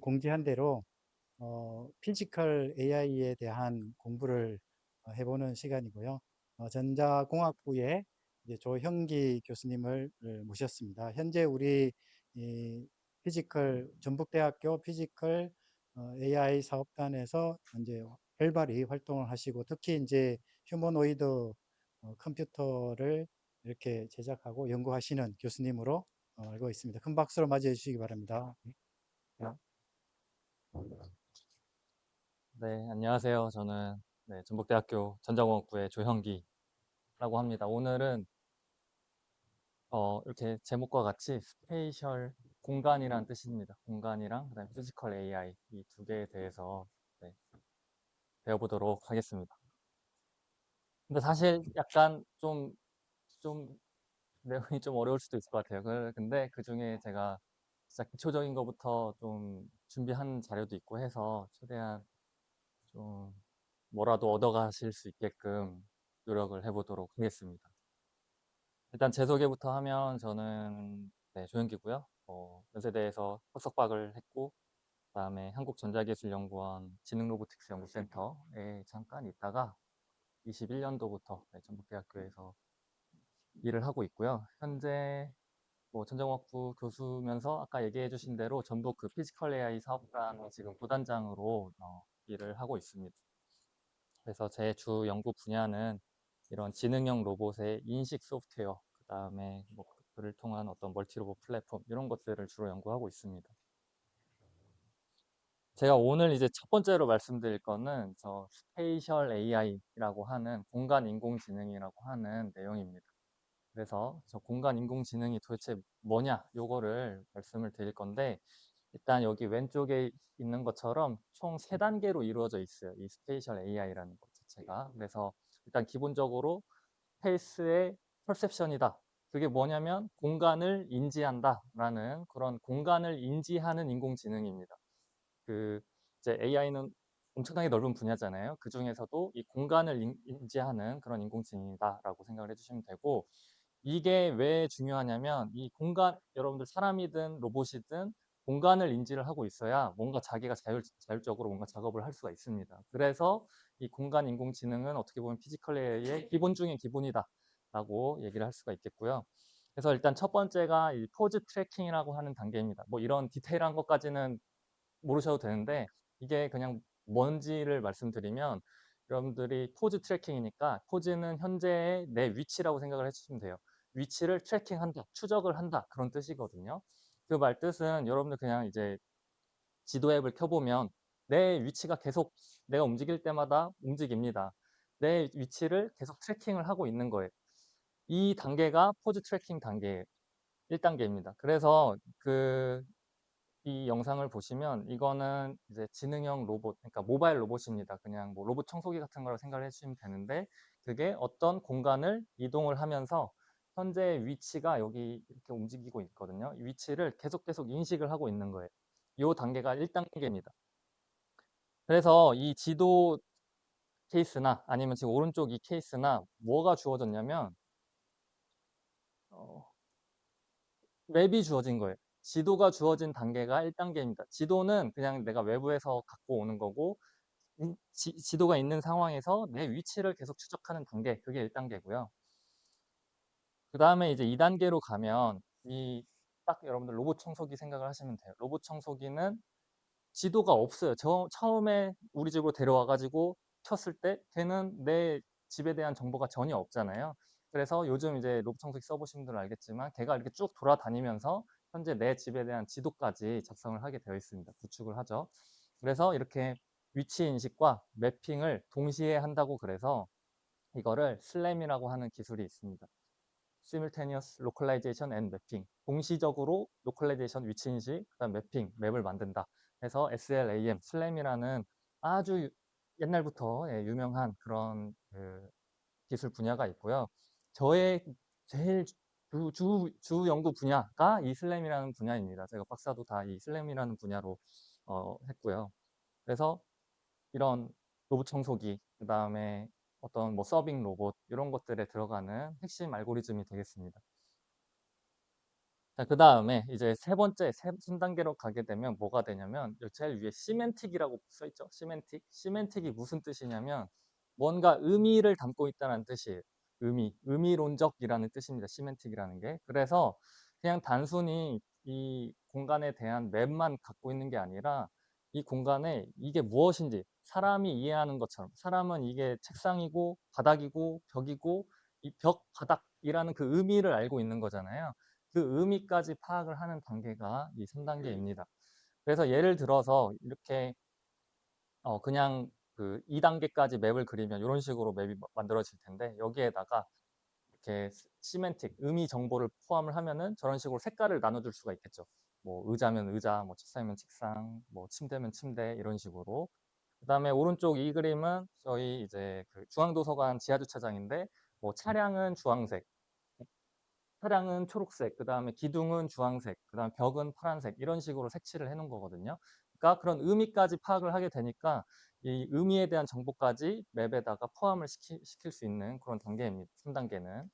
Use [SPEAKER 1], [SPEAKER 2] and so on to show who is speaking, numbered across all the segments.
[SPEAKER 1] 공지한 대로 피지컬 AI에 대한 공부를 해보는 시간이고요. 전자공학부의 이제 조형기 교수님을 모셨습니다. 현재 우리 이 전북대학교 피지컬 AI 사업단에서 이제 활발히 활동을 하시고, 특히 이제 휴머노이드 컴퓨터를 이렇게 제작하고 연구하시는 교수님으로 알고 있습니다. 큰 박수로 맞이해 주시기 바랍니다.
[SPEAKER 2] 네, 안녕하세요. 저는 전북대학교 전자공학부의 조형기라고 합니다. 오늘은 이렇게 제목과 같이 스페이셜 공간이란 뜻입니다. 공간이랑 그다음에 피지컬 AI 이 두 개에 대해서 네, 배워보도록 하겠습니다. 근데 사실 약간 좀 내용이 좀 어려울 수도 있을 것 같아요. 근데 그 중에 제가 진짜 기초적인 것부터 좀 준비한 자료도 있고 해서 최대한 좀 뭐라도 얻어가실 수 있게끔 노력을 해보도록 하겠습니다. 일단 제 소개부터 하면 저는 조현기고요. 연세대에서 석박을 했고 그다음에 한국전자기술연구원 지능로보틱스 연구센터에 잠깐 있다가 21년도부터 전북대학교에서 일을 하고 있고요. 현재 전자공학부 교수면서 아까 얘기해 주신 대로 전북 그 피지컬 AI 사업단 지금 부단장으로 일을 하고 있습니다. 그래서 제 주 연구 분야는 이런 지능형 로봇의 인식 소프트웨어, 그 다음에 그를 통한 어떤 멀티 로봇 플랫폼 이런 것들을 주로 연구하고 있습니다. 제가 오늘 이제 첫 번째로 말씀드릴 거는 저 스페이셜 AI라고 하는 공간 인공지능이라고 하는 내용입니다. 그래서 저 공간 인공지능이 도대체 뭐냐 요거를 말씀을 드릴 건데, 일단 여기 왼쪽에 있는 것처럼 총 3단계로 이루어져 있어요. 이 스페이셜 AI라는 것 자체가. 그래서 일단 기본적으로 스페이스의 퍼셉션이다. 그게 뭐냐면 공간을 인지한다라는 그런 공간을 인지하는 인공지능입니다. 그 이제 AI는 엄청나게 넓은 분야잖아요. 그 중에서도 이 공간을 인지하는 그런 인공지능이다라고 생각을 해주시면 되고, 이게 왜 중요하냐면 이 공간, 여러분들 사람이든 로봇이든 공간을 인지를 하고 있어야 뭔가 자기가 자율적으로 뭔가 작업을 할 수가 있습니다. 그래서 이 공간 인공지능은 어떻게 보면 피지컬 AI의 기본 중에 기본이다 라고 얘기를 할 수가 있겠고요. 그래서 일단 첫 번째가 이 포즈 트래킹이라고 하는 단계입니다. 뭐 이런 디테일한 것까지는 모르셔도 되는데, 이게 그냥 뭔지를 말씀드리면, 여러분들이 포즈 트래킹이니까 포즈는 현재의 내 위치라고 생각을 해주시면 돼요. 위치를 트래킹한다, 추적을 한다, 그런 뜻이거든요. 그 말 뜻은 여러분들 그냥 이제 지도 앱을 켜보면 내 위치가 계속 내가 움직일 때마다 움직입니다. 내 위치를 계속 트래킹을 하고 있는 거예요. 이 단계가 포즈 트래킹 단계 1단계입니다. 그래서 이 영상을 보시면 이거는 이제 지능형 로봇, 그러니까 모바일 로봇입니다. 그냥 뭐 로봇 청소기 같은 거라고 생각을 해주시면 되는데, 그게 어떤 공간을 이동을 하면서 현재 위치가 여기 이렇게 움직이고 있거든요. 이 위치를 계속 인식을 하고 있는 거예요. 이 단계가 1단계입니다. 그래서 이 지도 케이스나 아니면 지금 오른쪽 이 케이스나 뭐가 주어졌냐면 어, 맵이 주어진 거예요. 지도가 주어진 단계가 1단계입니다. 지도는 그냥 내가 외부에서 갖고 오는 거고, 지도가 있는 상황에서 내 위치를 계속 추적하는 단계, 그게 1단계고요. 그 다음에 이제 2단계로 가면 딱 여러분들 로봇 청소기 생각을 하시면 돼요. 로봇 청소기는 지도가 없어요. 처음에 우리 집으로 데려와가지고 켰을 때 걔는 내 집에 대한 정보가 전혀 없잖아요. 그래서 요즘 이제 로봇 청소기 써보신 분들은 알겠지만 걔가 이렇게 쭉 돌아다니면서 현재 내 집에 대한 지도까지 작성을 하게 되어 있습니다. 구축을 하죠. 그래서 이렇게 위치 인식과 매핑을 동시에 한다고, 그래서 이거를 슬램이라고 하는 기술이 있습니다. Simultaneous Localization and Mapping. 동시적으로 로컬라이제이션, 위치 인식, 그다음 매핑, 맵을 만든다. 그래서 SLAM, 슬램이라는 아주 옛날부터 유명한 그런 기술 분야가 있고요. 저의 제일 주 연구 분야가 이 슬램이라는 분야입니다. 제가 박사도 다 이 슬램이라는 분야로 했고요. 그래서 이런 로봇 청소기, 그 다음에 어떤 뭐 서빙 로봇 이런 것들에 들어가는 핵심 알고리즘이 되겠습니다. 자, 그다음에 이제 세 번째 3단계로 가게 되면 뭐가 되냐면 여기 제일 위에 시멘틱이라고 써 있죠. 시멘틱. 시멘틱이 무슨 뜻이냐면 뭔가 의미를 담고 있다는 뜻이에요. 의미론적이라는 뜻입니다. 시멘틱이라는 게. 그래서 그냥 단순히 이 공간에 대한 맵만 갖고 있는 게 아니라 이 공간에 이게 무엇인지 사람이 이해하는 것처럼 사람은 이게 책상이고 바닥이고 벽이고 이 벽, 바닥이라는 그 의미를 알고 있는 거잖아요. 그 의미까지 파악을 하는 단계가 이 3단계입니다. 그래서 예를 들어서 이렇게 그냥 그 2단계까지 맵을 그리면 이런 식으로 맵이 만들어질 텐데 여기에다가 이렇게 시멘틱, 의미 정보를 포함을 하면은 저런 식으로 색깔을 나눠줄 수가 있겠죠. 뭐 의자면 의자, 뭐 책상이면 책상, 뭐 침대면 침대 이런 식으로. 그다음에 오른쪽 이 그림은 저희 이제 그 중앙도서관 지하주차장인데 뭐 차량은 초록색, 그다음에 기둥은 주황색, 그다음에 벽은 파란색 이런 식으로 색칠을 해 놓은 거거든요. 그러니까 그런 의미까지 파악을 하게 되니까 이 의미에 대한 정보까지 맵에다가 포함을 시킬 수 있는 그런 단계입니다. 3단계는.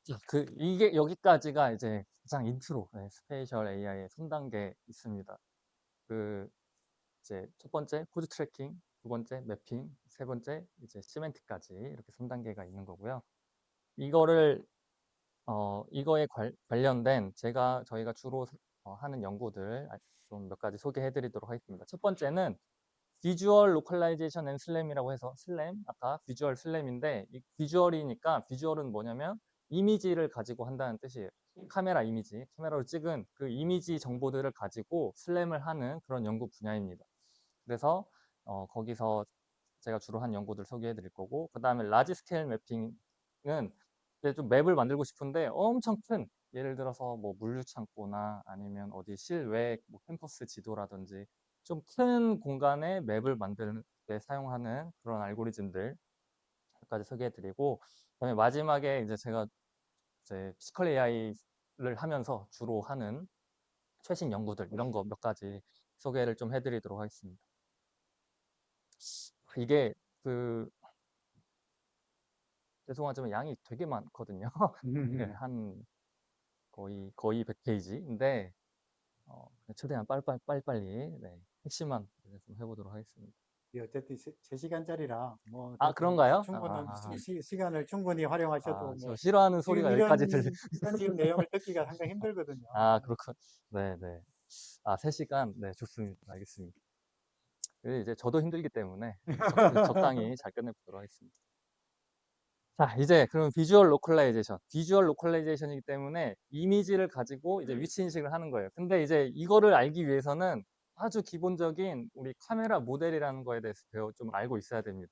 [SPEAKER 2] 자, 이게 여기까지가 이제 가장 인트로, 스페이셜 AI의 3단계 있습니다. 그 이제 첫 번째 코드 트래킹, 두 번째 매핑, 세 번째 이제 시멘트까지 이렇게 3단계가 있는 거고요. 이거를 이거에 관련된 저희가 주로 하는 연구들 좀 몇 가지 소개해 드리도록 하겠습니다. 첫 번째는 비주얼 로컬라이제이션 앤 슬램이라고 해서 슬램, 아까 비주얼 슬램인데 이 비주얼이니까 비주얼은 뭐냐면 이미지를 가지고 한다는 뜻이에요. 카메라 이미지, 카메라로 찍은 그 이미지 정보들을 가지고 슬램을 하는 그런 연구 분야입니다. 그래서 거기서 제가 주로 한 연구들 소개해 드릴 거고 그다음에 라지 스케일 매핑은 이제 좀 맵을 만들고 싶은데 엄청 큰 예를 들어서 뭐 물류창고나 아니면 어디 실외 뭐 캠퍼스 지도라든지 좀 큰 공간에 맵을 만드는 데 사용하는 그런 알고리즘들 까지 소개해 드리고 그다음에 마지막에 이제 제가 이제 피지컬 AI를 하면서 주로 하는 최신 연구들 이런 거 몇 가지 소개를 좀 해 드리도록 하겠습니다. 이게 그 죄송하지만 양이 되게 많거든요. 네, 한 거의 100페이지인데 최대한 빨리빨리 네, 핵심만 좀 해보도록 하겠습니다.
[SPEAKER 1] 어쨌든 3시간짜리라 뭐
[SPEAKER 2] 아,
[SPEAKER 1] 어쨌든
[SPEAKER 2] 그런가요?
[SPEAKER 1] 충분한 시간을 충분히 활용하셔도
[SPEAKER 2] 저
[SPEAKER 1] 뭐
[SPEAKER 2] 싫어하는
[SPEAKER 1] 지금
[SPEAKER 2] 소리가 여기까지 들리.
[SPEAKER 1] 이런 지금 내용을 듣기가 상당히 힘들거든요.
[SPEAKER 2] 그렇군. 네네. 3시간? 네, 좋습니다. 알겠습니다. 이제 저도 힘들기 때문에 적당히 잘 끝내보도록 하겠습니다. 자, 이제 그럼 비주얼 로컬라이제이션. 비주얼 로컬라이제이션이기 때문에 이미지를 가지고 이제 위치 인식을 하는 거예요. 근데 이제 이거를 알기 위해서는 아주 기본적인 우리 카메라 모델이라는 거에 대해서 좀 알고 있어야 됩니다.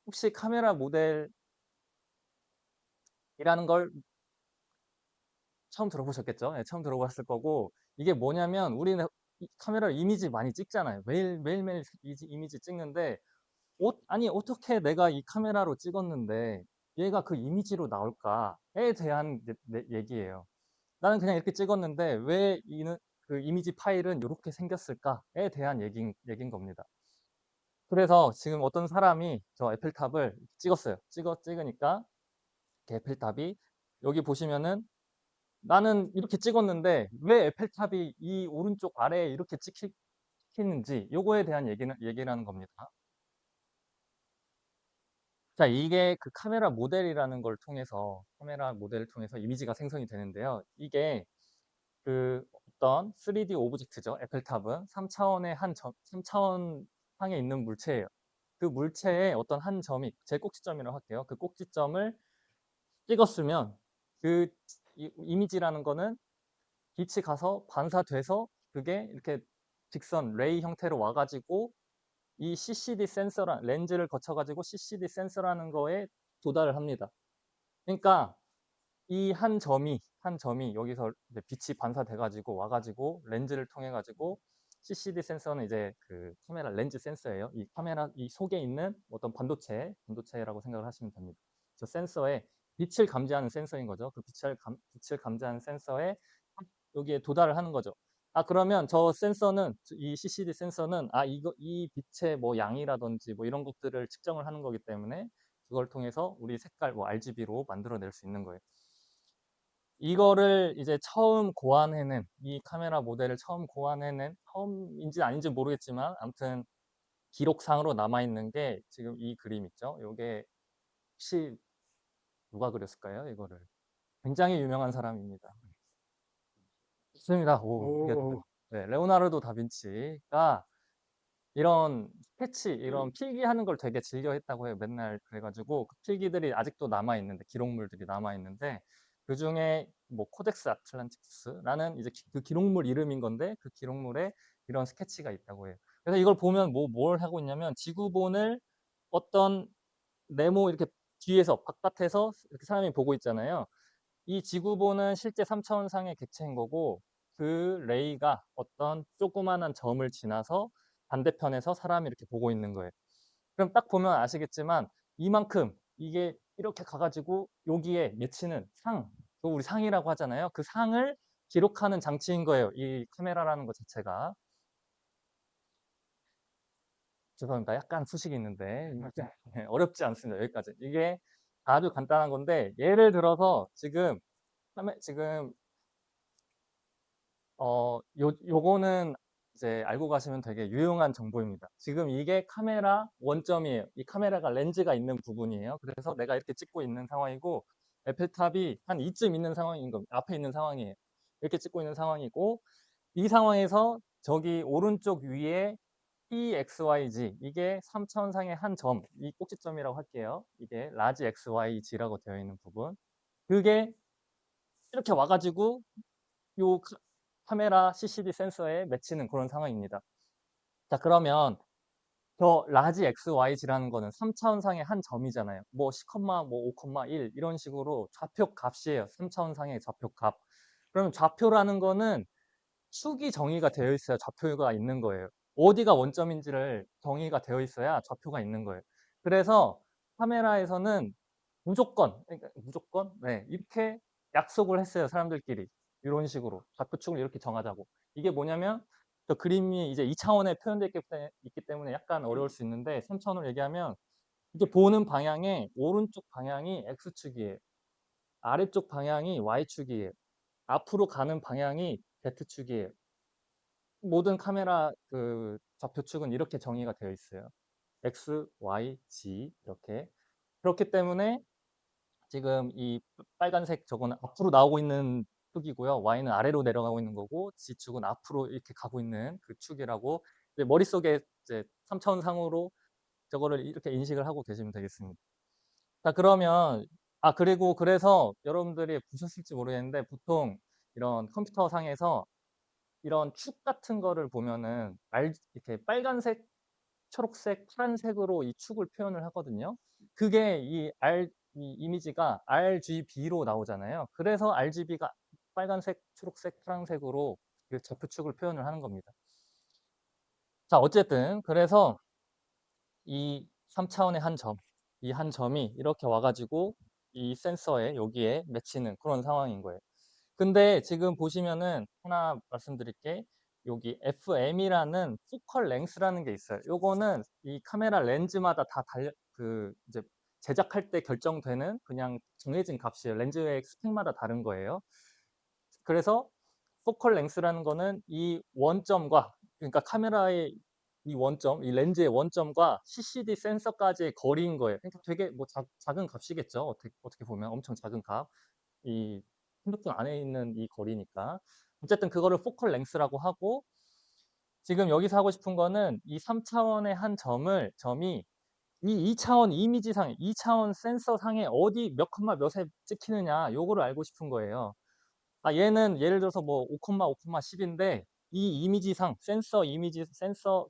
[SPEAKER 2] 혹시 카메라 모델이라는 걸 처음 들어보셨겠죠? 네, 처음 들어봤을 거고 이게 뭐냐면 우리는 카메라 이미지 많이 찍잖아요. 매일매일 이미지 찍는데 아니 어떻게 내가 이 카메라로 찍었는데 얘가 그 이미지로 나올까에 대한 얘기예요. 나는 그냥 이렇게 찍었는데 왜 그 이미지 파일은 이렇게 생겼을까에 대한 얘기인 겁니다. 그래서 지금 어떤 사람이 저 에펠탑을 찍었어요. 찍으니까 에펠탑이 여기 보시면은 나는 이렇게 찍었는데 왜 에펠탑이 이 오른쪽 아래에 이렇게 찍히는지 요거에 대한 얘기라는 겁니다. 자, 이게 그 카메라 모델을 통해서 이미지가 생성이 되는데요. 이게 그 어떤 3D 오브젝트죠. 에펠탑은 3차원의 3차원 상에 있는 물체예요. 그 물체의 어떤 한 점이 제 꼭지점이라고 할게요. 그 꼭지점을 찍었으면 그 이미지라는 거는 빛이 가서 반사돼서 그게 이렇게 직선 레이 형태로 와가지고 이 CCD 렌즈를 거쳐가지고 CCD 센서라는 거에 도달을 합니다. 그러니까 이 한 점이 여기서 이제 빛이 반사돼가지고 와가지고 렌즈를 통해가지고 CCD 센서는 이제 그 카메라 렌즈 센서예요. 이 카메라 이 속에 있는 어떤 반도체라고 생각을 하시면 됩니다. 저 센서에 빛을 감지하는 센서인 거죠. 그 빛을 감지하는 센서에 여기에 도달을 하는 거죠. 그러면 저 센서는 이 CCD 센서는 이 빛의 뭐 양이라든지 뭐 이런 것들을 측정을 하는 거기 때문에 그걸 통해서 우리 색깔 뭐 RGB로 만들어낼 수 있는 거예요. 이거를 이제 처음 고안해낸 이 카메라 모델을 처음 고안해낸 처음인지 아닌지 모르겠지만 아무튼 기록상으로 남아 있는 게 지금 이 그림 있죠. 요게 혹시 누가 그렸을까요? 이거를. 굉장히 유명한 사람입니다. 맞습니다. 오, 이게
[SPEAKER 1] 오,
[SPEAKER 2] 네, 레오나르도 다빈치가 이런 스케치, 이런 필기하는 걸 되게 즐겨 했다고 해요. 맨날 그래가지고 그 필기들이 아직도 남아 있는데, 기록물들이 남아 있는데, 그 중에 뭐 코덱스 아틀란티쿠스라는 이제 그 기록물 이름인 건데, 그 기록물에 이런 스케치가 있다고 해요. 그래서 이걸 보면 뭘 하고 있냐면 지구본을 어떤 네모 이렇게 뒤에서 바깥에서 이렇게 사람이 보고 있잖아요. 이 지구본은 실제 3차원상의 객체인 거고 그 레이가 어떤 조그마한 점을 지나서 반대편에서 사람이 이렇게 보고 있는 거예요. 그럼 딱 보면 아시겠지만 이만큼 이게 이렇게 가가지고 여기에 맺히는 상, 그거 우리 상이라고 하잖아요. 그 상을 기록하는 장치인 거예요. 이 카메라라는 것 자체가. 죄송합니다. 약간 수식이 있는데 어렵지 않습니다. 여기까지. 이게 아주 간단한 건데 예를 들어서 지금 요거는 이제 알고 가시면 되게 유용한 정보입니다. 지금 이게 카메라 원점이에요. 이 카메라가 렌즈가 있는 부분이에요. 그래서 내가 이렇게 찍고 있는 상황이고, 에펠탑이 한 이쯤 있는 상황인 겁니다. 앞에 있는 상황이에요. 이렇게 찍고 있는 상황이고, 이 상황에서 저기 오른쪽 위에 PXYG, 이게 3차원상의 한 점, 이 꼭지점이라고 할게요. 이게 라지 XYG라고 되어 있는 부분. 그게 이렇게 와가지고 요 카메라 CCD 센서에 맺히는 그런 상황입니다. 자, 그러면 저 라지 XYZ라는 거는 3차원상의 한 점이잖아요. 뭐 10, 뭐 5,1 이런 식으로 좌표 값이에요. 3차원상의 좌표 값. 그러면 좌표라는 거는 축이 정의가 되어 있어야 좌표가 있는 거예요. 어디가 원점인지를 정의가 되어 있어야 좌표가 있는 거예요. 그래서 카메라에서는 무조건, 그러니까 무조건, 네, 이렇게 약속을 했어요. 사람들끼리. 이런 식으로. 좌표축을 이렇게 정하자고. 이게 뭐냐면, 저 그림이 이제 2차원에 표현되어 있기 때문에 약간 어려울 수 있는데, 3차원으로 얘기하면, 이게 보는 방향의 오른쪽 방향이 X축이에요. 아래쪽 방향이 Y축이에요. 앞으로 가는 방향이 Z축이에요. 모든 카메라 그 좌표축은 이렇게 정의가 되어 있어요. X, Y, Z 이렇게. 그렇기 때문에 지금 이 빨간색 저거는 앞으로 나오고 있는 축이고요. Y는 아래로 내려가고 있는 거고 Z축은 앞으로 이렇게 가고 있는 그 축이라고 이제 머릿속에 이제 3차원상으로 저거를 이렇게 인식을 하고 계시면 되겠습니다. 자, 그러면 그리고 그래서 여러분들이 보셨을지 모르겠는데 보통 이런 컴퓨터 상에서 이런 축 같은 거를 보면은 이렇게 빨간색, 초록색, 파란색으로 이 축을 표현을 하거든요. 그게 이 이미지가 RGB로 나오잖아요. 그래서 RGB가 빨간색, 초록색, 파란색으로 그 좌표축을 표현을 하는 겁니다. 자, 어쨌든 그래서 이 3차원의 한 점, 이 한 점이 이렇게 와가지고 이 센서에 여기에 맺히는 그런 상황인 거예요. 근데 지금 보시면은 하나 말씀드릴게. 여기 FM이라는 포컬 랭스라는 게 있어요. 요거는 이 카메라 렌즈마다 다 이제 제작할 때 결정되는 그냥 정해진 값이에요. 렌즈의 스펙마다 다른 거예요. 그래서 포컬 랭스라는 거는 이 원점과, 그러니까 카메라의 이 원점, 이 렌즈의 원점과 CCD 센서까지의 거리인 거예요. 그러니까 되게 뭐 작은 값이겠죠. 어떻게 보면 엄청 작은 값. 이 핸드폰 안에 있는 이 거리니까. 어쨌든 그거를 포컬 랭스라고 하고, 지금 여기서 하고 싶은 거는 이 3차원의 한 점이 이 2차원 이미지상, 2차원 센서상에 어디 몇 컴마 몇에 찍히느냐, 요거를 알고 싶은 거예요. 얘는 예를 들어서 뭐 5, 5,10인데 이 이미지상, 센서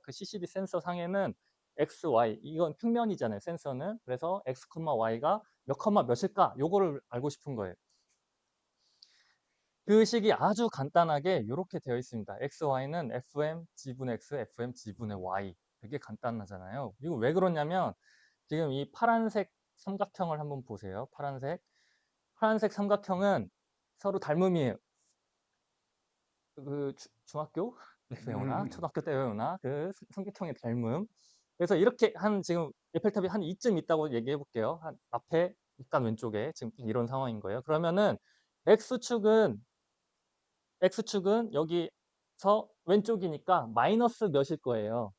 [SPEAKER 2] 그 CCD 센서 상에는 X, Y, 이건 평면이잖아요, 센서는. 그래서 X, Y가 몇 컴마 몇일까? 요거를 알고 싶은 거예요. 그 식이 아주 간단하게 이렇게 되어 있습니다. XY는 FM G분의 X, FM G분의 Y. 되게 간단하잖아요. 이거 왜 그러냐면 지금 이 파란색 삼각형을 한번 보세요. 파란색 삼각형은 서로 닮음이에요. 그 중학교 때 배우나 초등학교 때 배우나 그 삼각형의 닮음. 그래서 이렇게 지금 에펠탑이 한 이쯤 있다고 얘기해 볼게요. 한 앞에 약간 왼쪽에 지금 이런 상황인 거예요. 그러면은 x축은 x축은 여기서 왼쪽이니까 마이너스 몇일 거예요.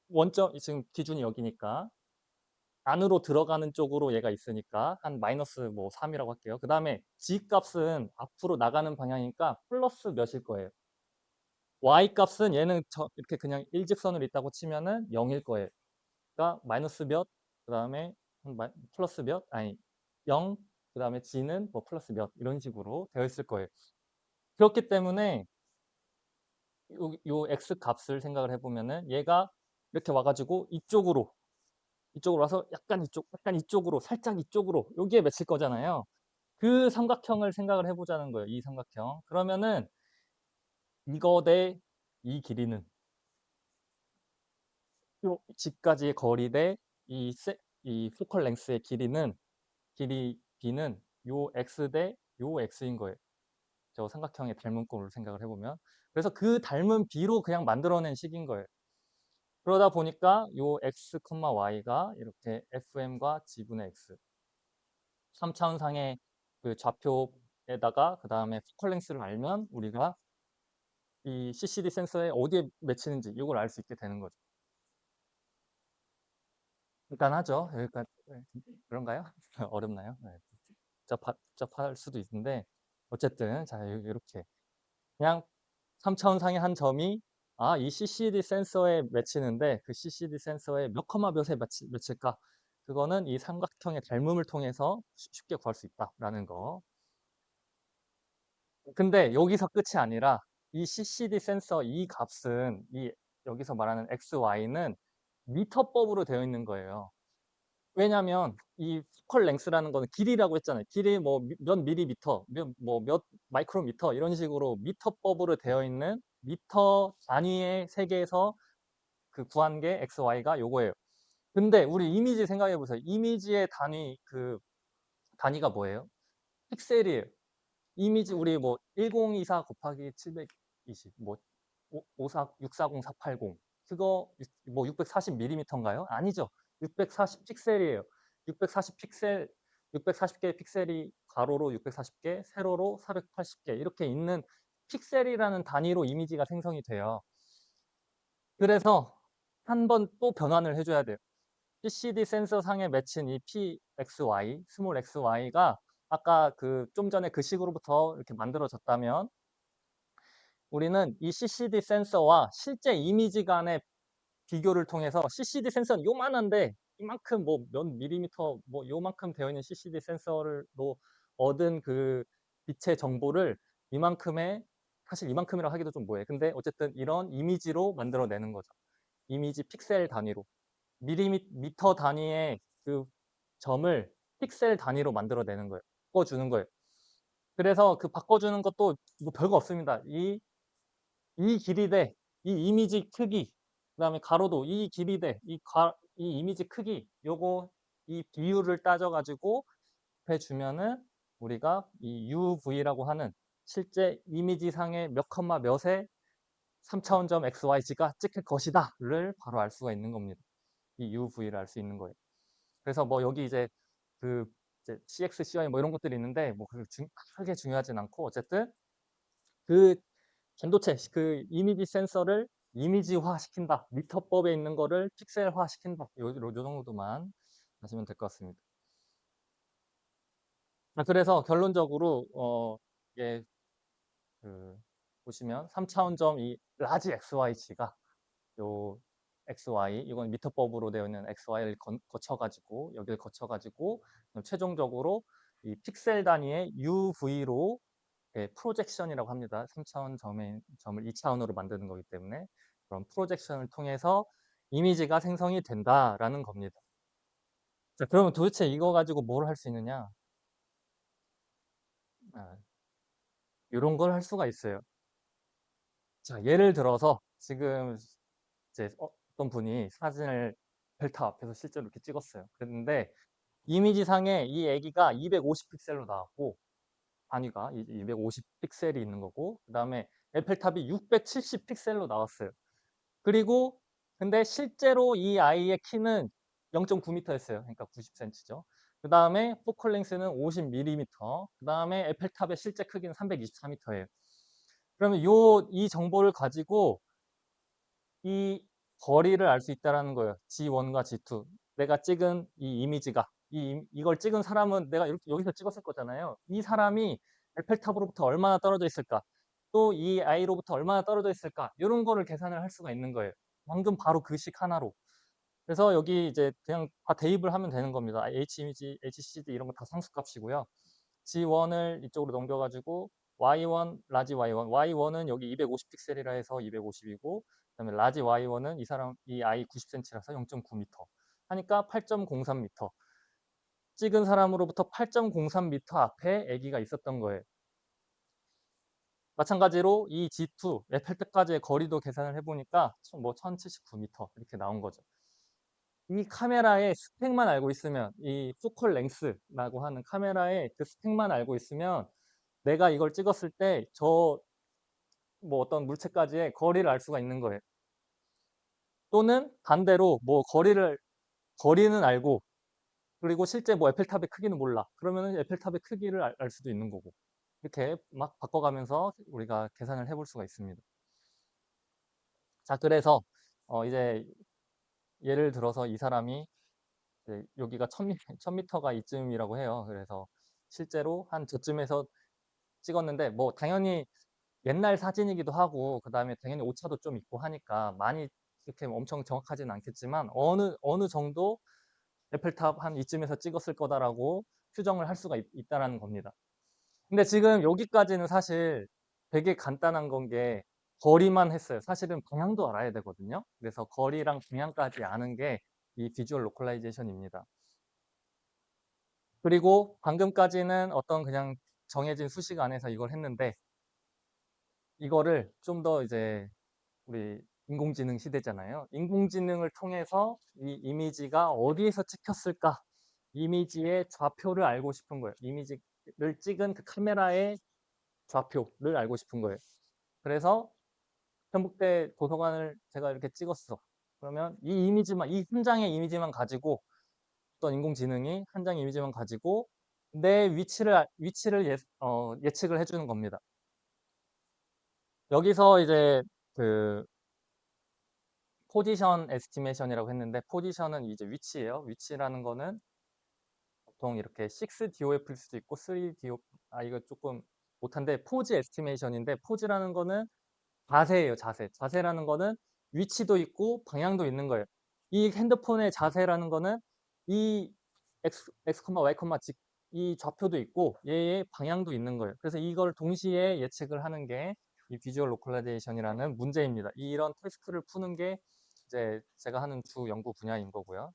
[SPEAKER 2] 원점 지금 기준이 여기니까. 안으로 들어가는 쪽으로 얘가 있으니까 한 마이너스 뭐 3이라고 할게요. 그다음에 g 값은 앞으로 나가는 방향이니까 플러스 몇일 거예요. y 값은 얘는 이렇게 그냥 일직선으로 있다고 치면은 0일 거예요. 그러니까 마이너스 몇, 그다음에 플러스 몇, 아니 0, 그다음에 g는 뭐 플러스 몇 이런 식으로 되어 있을 거예요. 그렇기 때문에 요 x 값을 생각을 해보면은 얘가 이렇게 와가지고 이쪽으로 와서 약간 이쪽으로, 살짝 이쪽으로 여기에 맺힐 거잖아요. 그 삼각형을 생각을 해보자는 거예요. 이 삼각형. 그러면은 이거 대 이 길이는 요 G까지의 거리 대 이 포컬 랭스의 길이 B는 요 X 대 요 X인 거예요. 저 삼각형의 닮은 꼴을 생각을 해보면. 그래서 그 닮은 B로 그냥 만들어낸 식인 거예요. 그러다 보니까 요 X, Y가 이렇게 FM과 G분의 X 3차원상의 그 좌표에다가 그 다음에 포컬 랭스를 알면 우리가 이 CCD 센서에 어디에 맺히는지 이걸 알 수 있게 되는 거죠. 간단하죠. 여기까지. 네. 그런가요? 어렵나요? 네. 복잡할 수도 있는데 어쨌든 자 이렇게 그냥 3차원상의 한 점이 이 CCD 센서에 맺히는데 그 CCD 센서에 몇 컴마 몇에 맺힐까? 그거는 이 삼각형의 닮음을 통해서 쉽게 구할 수 있다라는 거. 근데 여기서 끝이 아니라 이 CCD 센서 이 값은 여기서 말하는 XY는 미터법으로 되어 있는 거예요. 왜냐하면 이 포컬 랭스라는 거는 길이라고 했잖아요. 길이 뭐 몇 밀리미터, 몇 마이크로미터 이런 식으로 미터법으로 되어 있는 미터 단위의 세계에서 그 구한 게 XY가 요거예요. 근데 우리 이미지 생각해 보세요. 이미지의 단위가 뭐예요? 픽셀이에요. 이미지 우리 뭐 1024 곱하기 720, 뭐 640, 480 그거 뭐 640mm인가요? 아니죠. 640 픽셀이에요. 640 픽셀, 640개의 픽셀이 가로로 640개, 세로로 480개 이렇게 있는 픽셀이라는 단위로 이미지가 생성이 돼요. 그래서 한 번 또 변환을 해줘야 돼요. CCD 센서 상에 맺힌 이 PXY, 스몰 xy가 아까 좀 전에 그 식으로부터 이렇게 만들어졌다면 우리는 이 CCD 센서와 실제 이미지 간의 비교를 통해서 CCD 센서는 요만한데 이만큼 뭐 몇 밀리미터 뭐 요만큼 되어 있는 CCD 센서로 얻은 그 빛의 정보를 이만큼의 사실 이만큼이라고 하기도 좀 뭐해. 근데 어쨌든 이런 이미지로 만들어내는 거죠. 이미지 픽셀 단위로. 미터 단위의 그 점을 픽셀 단위로 만들어내는 거예요. 바꿔주는 거예요. 그래서 그 바꿔주는 것도 뭐 별거 없습니다. 이 길이 대 이 이미지 크기, 그다음에 가로도 이 길이 대 이 이미지 크기, 요거 이 비율을 따져가지고 해주면은 우리가 이 UV라고 하는 실제 이미지상의 몇 컴마 몇의 3차원점 XYZ가 찍힐 것이다를 바로 알 수가 있는 겁니다. 이 UV를 알 수 있는 거예요. 그래서 뭐 여기 그 이제 CX, CY 뭐 이런 것들이 있는데 뭐 크게 중요하진 않고 어쨌든 그 전도체 그 이미지 센서를 이미지화 시킨다. 미터법에 있는 거를 픽셀화 시킨다. 요 정도만 하시면 될 것 같습니다. 그래서 결론적으로 이게 보시면 3차원점 이 라지 XYG가 요 XY 이건 미터법으로 되어 있는 XY를 거쳐가지고 여기를 거쳐가지고 최종적으로 이 픽셀 단위의 UV로 프로젝션이라고 합니다. 3차원 점을 2차원으로 만드는 거기 때문에 그런 프로젝션을 통해서 이미지가 생성이 된다라는 겁니다. 자, 그러면 도대체 이거 가지고 뭘 할 수 있느냐? 이런 걸 할 수가 있어요. 자, 예를 들어서 지금 이제 어떤 분이 사진을 벨타 앞에서 실제로 이렇게 찍었어요. 그랬는데 이미지상에 이 애기가 250 픽셀로 나왔고 단위가 250 픽셀이 있는 거고 그다음에 에펠탑이 670 픽셀로 나왔어요. 그리고 근데 실제로 이 아이의 키는 0.9m였어요. 그러니까 90cm죠. 그 다음에 포컬 랭스는 50mm. 그 다음에 에펠탑의 실제 크기는 324m예요. 그러면 이 정보를 가지고 이 거리를 알 수 있다라는 거예요. G1과 G2. 내가 찍은 이 이미지가 이걸 찍은 사람은 내가 이렇게 여기서 찍었을 거잖아요. 이 사람이 에펠탑으로부터 얼마나 떨어져 있을까? 또 이 아이로부터 얼마나 떨어져 있을까? 이런 거를 계산을 할 수가 있는 거예요. 방금 바로 그 식 하나로. 그래서 여기 이제 그냥 다 대입을 하면 되는 겁니다. H 이미지, HCD 이런 거 다 상수값이고요. G1을 이쪽으로 넘겨가지고 Y1, 라지 Y1. Y1은 여기 250 픽셀이라 해서 250이고, 그다음에 라지 Y1은 이 아이 90cm라서 0.9m. 하니까 8.03m. 찍은 사람으로부터 8.03m 앞에 아기가 있었던 거예요. 마찬가지로 이 G2, 에펠탑까지의 거리도 계산을 해보니까 뭐 1079m 이렇게 나온 거죠. 이 카메라의 스펙만 알고 있으면, 이 포컬 랭스라고 하는 카메라의 그 스펙만 알고 있으면 내가 이걸 찍었을 때 뭐 어떤 물체까지의 거리를 알 수가 있는 거예요. 또는 반대로 뭐 거리는 알고, 그리고 실제 뭐 에펠탑의 크기는 몰라. 그러면은 에펠탑의 크기를 알 수도 있는 거고. 이렇게 막 바꿔가면서 우리가 계산을 해볼 수가 있습니다. 자, 그래서 이제 예를 들어서 이 사람이 여기가 1000m가 이쯤이라고 해요. 그래서 실제로 한 저쯤에서 찍었는데, 뭐 당연히 옛날 사진이기도 하고, 그 다음에 당연히 오차도 좀 있고 하니까 많이 이렇게 엄청 정확하지는 않겠지만 어느 정도 에펠탑 한 이쯤에서 찍었을 거다라고 추정을 할 수가 있다라는 겁니다. 근데 지금 여기까지는 사실 되게 간단한 건 게 거리만 했어요. 사실은 방향도 알아야 되거든요. 그래서 거리랑 방향까지 아는 게 이 비주얼 로컬라이제이션입니다. 그리고 방금까지는 어떤 그냥 정해진 수식 안에서 이걸 했는데, 이거를 좀 더 이제 우리 인공지능 시대잖아요. 인공지능을 통해서 이 이미지가 어디에서 찍혔을까? 이미지의 좌표를 알고 싶은 거예요. 이미지를 찍은 그 카메라의 좌표를 알고 싶은 거예요. 그래서 전북대 도서관을 제가 이렇게 찍었어. 그러면 이 한 장의 이미지만 가지고, 어떤 인공지능이 한 장의 이미지만 가지고 내 위치를 예측을 해주는 겁니다. 여기서 이제 그 포지션 에스티메이션이라고 했는데, 포지션은 이제 위치예요. 위치라는 거는 보통 이렇게 6DOF일 수도 있고 3DOF, 이거 조금 못한데, 포즈 에스티메이션인데, 포즈라는 거는 자세예요. 자세라는 거는 위치도 있고 방향도 있는 거예요. 이 핸드폰의 자세라는 거는 이 X, Y, Z 이 좌표도 있고 얘의 방향도 있는 거예요. 그래서 이걸 동시에 예측을 하는 게 이 비주얼 로컬라이제이션이라는 문제입니다. 이런 테스트를 푸는 게 이제 제가 하는 주 연구 분야인 거고요.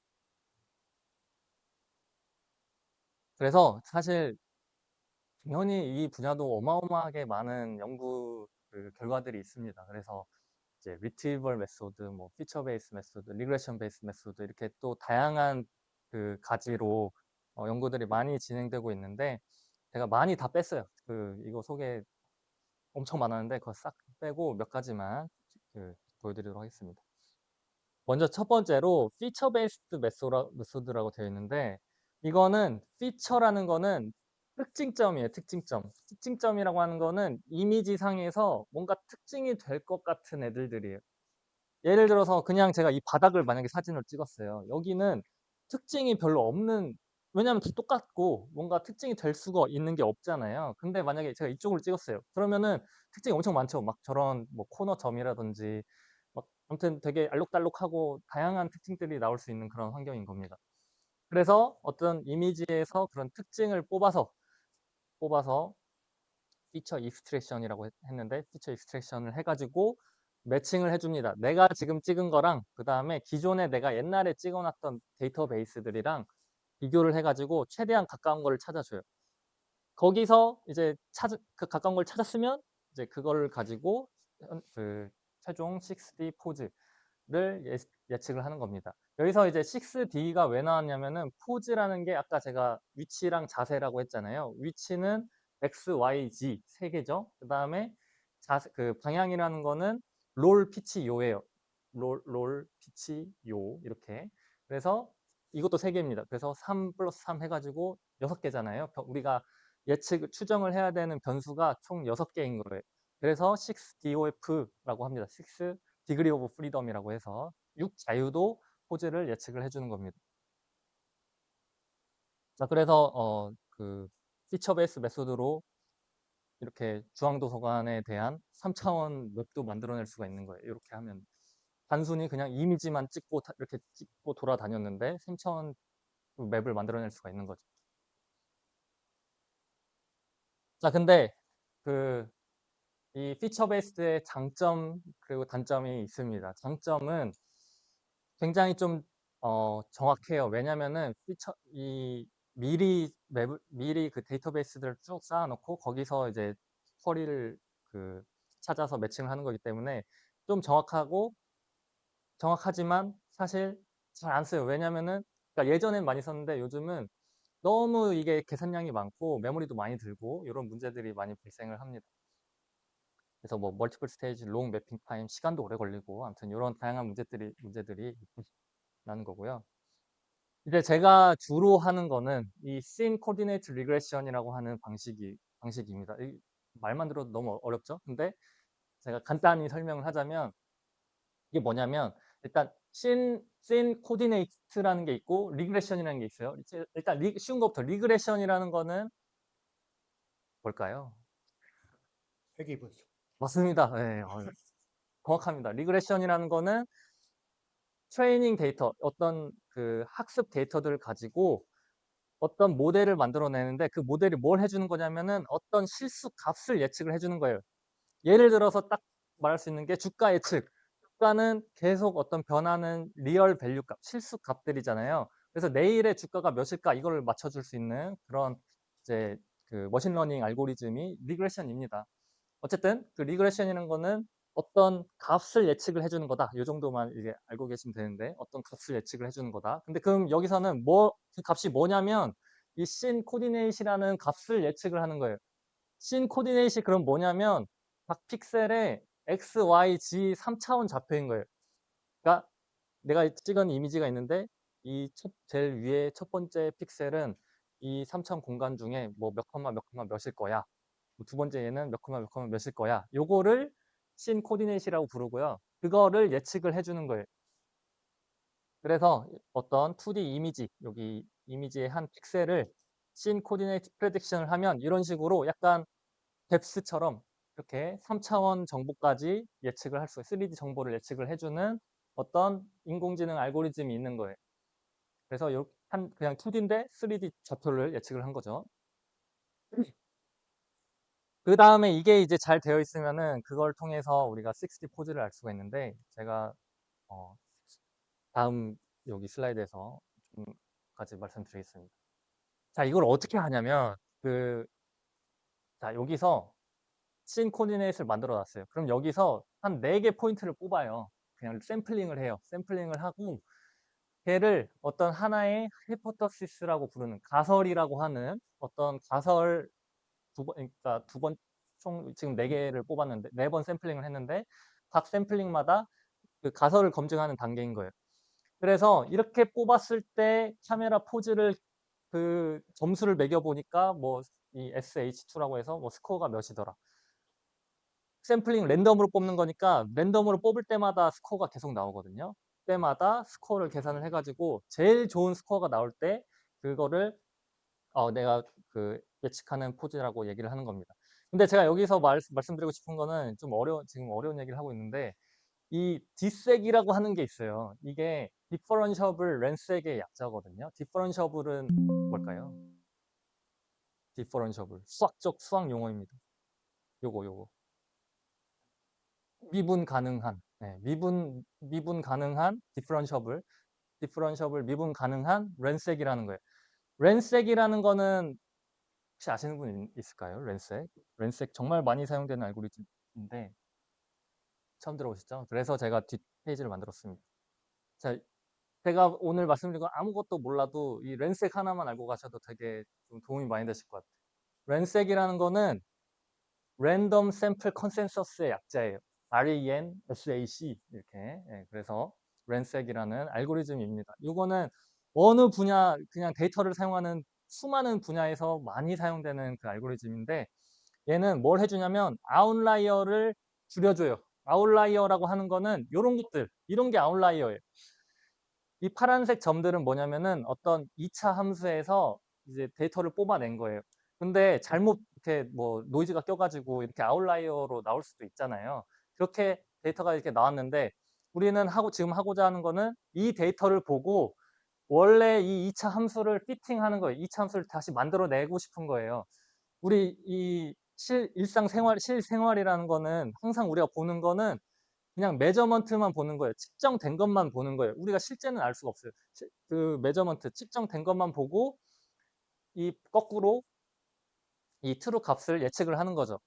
[SPEAKER 2] 그래서 사실 당연히 이 분야도 어마어마하게 많은 연구 결과들이 있습니다. 그래서 이제 리트리벌 메소드, 뭐 피처 베이스 메소드, 리그레션 베이스 메소드, 이렇게 또 다양한 그 가지로 연구들이 많이 진행되고 있는데, 제가 많이 다 뺐어요. 이거 소개 엄청 많았는데 그거 싹 빼고 몇 가지만 보여드리도록 하겠습니다. 먼저 첫 번째로 피처 베이스드 메소드라고 되어 있는데, 이거는 피처라는 거는 특징점이에요. 특징점이라고 하는 거는 이미지 상에서 뭔가 특징이 될 것 같은 애들이에요. 예를 들어서 그냥 제가 이 바닥을 만약에 사진을 찍었어요. 여기는 특징이 별로 없는, 왜냐하면 다 똑같고 뭔가 특징이 될 수가 있는 게 없잖아요. 근데 만약에 제가 이쪽을 찍었어요. 그러면은 특징이 엄청 많죠. 막 저런 뭐 코너 점이라든지 막 아무튼 되게 알록달록하고 다양한 특징들이 나올 수 있는 그런 환경인 겁니다. 그래서 어떤 이미지에서 그런 특징을 뽑아서 피처 익스트랙션이라고 했는데, 피처 익스트랙션을 해가지고 매칭을 해줍니다. 내가 지금 찍은 거랑 그 다음에 기존에 내가 옛날에 찍어놨던 데이터베이스들이랑 비교를 해가지고 최대한 가까운 거를 찾아줘요. 거기서 이제 그 가까운 걸 찾았으면 이제 그거를 가지고 그 최종 6D 포즈를 예측을 하는 겁니다. 여기서 이제 6D가 왜 나왔냐면은, 포즈라는 게 아까 제가 위치랑 자세라고 했잖아요. 위치는 X, Y, Z 세 개죠. 그 다음에 그 방향이라는 거는 롤, 피치, 요예요. 롤, 피치, 요 이렇게. 그래서 이것도 3개입니다. 그래서 3 플러스 3 해가지고 6개잖아요. 우리가 추정을 해야 되는 변수가 총 6개인 거예요. 그래서 6DOF라고 합니다. 6 Degree of Freedom이라고 해서 6자유도 포즈를 예측을 해주는 겁니다. 자, 그래서 그 피처 베이스 메소드로 이렇게 중앙도서관에 대한 3차원 맵도 만들어낼 수가 있는 거예요. 이렇게 하면 단순히 그냥 이미지만 찍고 이렇게 찍고 돌아다녔는데 3차원 맵을 만들어낼 수가 있는 거죠. 자, 근데 이 피처 베이스의 장점 그리고 단점이 있습니다. 장점은 굉장히 좀 정확해요. 왜냐면은 미리 그 데이터베이스들을 쭉 쌓아놓고 거기서 이제 쿼리를 찾아서 매칭을 하는 거기 때문에 좀 정확하지만 사실 잘 안 써요. 왜냐면은 그러니까 예전엔 많이 썼는데 요즘은 너무 이게 계산량이 많고 메모리도 많이 들고 이런 문제들이 많이 발생을 합니다. 그래서 뭐 멀티플 스테이지, 롱 매핑 타임, 시간도 오래 걸리고 아무튼 이런 다양한 문제들이 나는 거고요. 이제 제가 주로 하는 거는 이 Scene Coordinate Regression이라고 하는 방식입니다. 말만 들어도 너무 어렵죠? 근데 제가 간단히 설명을 하자면 이게 뭐냐면 일단 Scene Coordinate라는 게 있고 Regression이라는 게 있어요. 일단 쉬운 것부터 Regression이라는 거는 뭘까요?
[SPEAKER 1] 회귀분수.
[SPEAKER 2] 맞습니다. 네, 정확합니다. Regression이라는 거는 트레이닝 데이터, 어떤 학습 데이터들을 가지고 어떤 모델을 만들어내는데 그 모델이 뭘 해주는 거냐면은 어떤 실수 값을 예측을 해주는 거예요. 예를 들어서 딱 말할 수 있는 게 주가 예측. 주가는 계속 어떤 변하는 리얼 밸류 값, 실수 값들이잖아요. 그래서 내일의 주가가 몇일까 이걸 맞춰줄 수 있는 그런 이제 머신러닝 알고리즘이 리그레션입니다. 어쨌든 그 리그레션이라는 거는 어떤 값을 예측을 해주는 거다. 이 정도만 이제 알고 계시면 되는데 어떤 값을 예측을 해주는 거다. 근데 그럼 여기서는 그 값이 뭐냐면 이 씬 코디네이트라는 값을 예측을 하는 거예요. 씬 코디네이트 그럼 뭐냐면 각 픽셀에 x, y, z 3차원 좌표인 거예요. 그러니까 내가 찍은 이미지가 있는데 제일 위에 첫 번째 픽셀은 이 3차원 공간 중에 뭐 몇 컴마 몇 컴마 몇일 거야. 두 번째 얘는 몇 컴마 몇 컴마 몇일 거야. 요거를 씬 코디네이트라고 부르고요. 그거를 예측을 해주는 거예요. 그래서 어떤 2D 이미지, 여기 이미지의 한 픽셀을 씬 코디네이트 프레딕션을 하면 이런 식으로 약간 뎁스처럼 이렇게 3차원 정보까지 예측을 할 수, 3D 정보를 예측을 해주는 어떤 인공지능 알고리즘이 있는 거예요. 그래서 그냥 2D인데 3D 좌표를 예측을 한 거죠. 그 다음에 이게 이제 잘 되어 있으면은 그걸 통해서 우리가 6D 포즈를 알 수가 있는데 제가 어, 다음 여기 슬라이드에서 좀까지 말씀드리겠습니다. 자, 이걸 어떻게 하냐면 자, 여기서 씬 코디네이트를 만들어 놨어요. 그럼 여기서 한 4개 포인트를 뽑아요. 그냥 샘플링을 해요. 샘플링을 하고 걔를 어떤 하나의 하이포터시스라고 부르는 가설이라고 하는 어떤 가설 그러니까 총 지금 4개를 뽑았는데 4번 샘플링을 했는데 각 샘플링마다 그 가설을 검증하는 단계인 거예요. 그래서 이렇게 뽑았을 때 카메라 포즈를 점수를 매겨 보니까 뭐 이 SH2라고 해서 뭐 스코어가 몇이더라. 샘플링 랜덤으로 뽑는 거니까 랜덤으로 뽑을 때마다 스코어가 계속 나오거든요. 그때마다 스코어를 계산을 해가지고 제일 좋은 스코어가 나올 때 그거를 내가 예측하는 포즈라고 얘기를 하는 겁니다. 근데 제가 여기서 말씀드리고 싶은 거는 지금 어려운 얘기를 하고 있는데 이 디색이라고 하는 게 있어요. 이게 디퍼런셔블 랜색의 약자거든요. 디퍼런셔블은 뭘까요? 디퍼런셔블 수학 용어입니다. 요거 미분 가능한 미분 가능한 디퍼런셔블 미분 가능한 랜색이라는 거예요. 랜색이라는 거는 혹시 아시는 분 있을까요? 랜색 정말 많이 사용되는 알고리즘인데 처음 들어보셨죠? 그래서 제가 뒷페이지를 만들었습니다. 자, 제가 오늘 말씀드린 거 아무것도 몰라도 이 랜색 하나만 알고 가셔도 되게 좀 도움이 많이 되실 것 같아요. 랜색이라는 거는 랜덤 샘플 컨센서스의 약자예요. RAN, SAC 이렇게. 그래서 랜색이라는 알고리즘입니다. 이거는 어느 분야 그냥 데이터를 사용하는 수많은 분야에서 많이 사용되는 그 알고리즘인데 얘는 뭘 해 주냐면 아웃라이어를 줄여줘요. 아웃라이어라고 하는 거는 요런 것들, 이런 게 아웃라이어예요. 이 파란색 점들은 뭐냐면은 어떤 2차 함수에서 이제 데이터를 뽑아낸 거예요. 근데 잘못 이렇게 뭐 노이즈가 껴 가지고 이렇게 아웃라이어로 나올 수도 있잖아요. 그렇게 데이터가 이렇게 나왔는데 우리는 지금 하고자 하는 거는 이 데이터를 보고 원래 이 2차 함수를 피팅하는 거예요. 2차 함수를 다시 만들어 내고 싶은 거예요. 우리 이 실생활이라는 거는 항상 우리가 보는 거는 그냥 메저먼트만 보는 거예요. 측정된 것만 보는 거예요. 우리가 실제는 알 수가 없어요. 그 메저먼트 측정된 것만 보고 이 거꾸로 이 트루 값을 예측을 하는 거죠.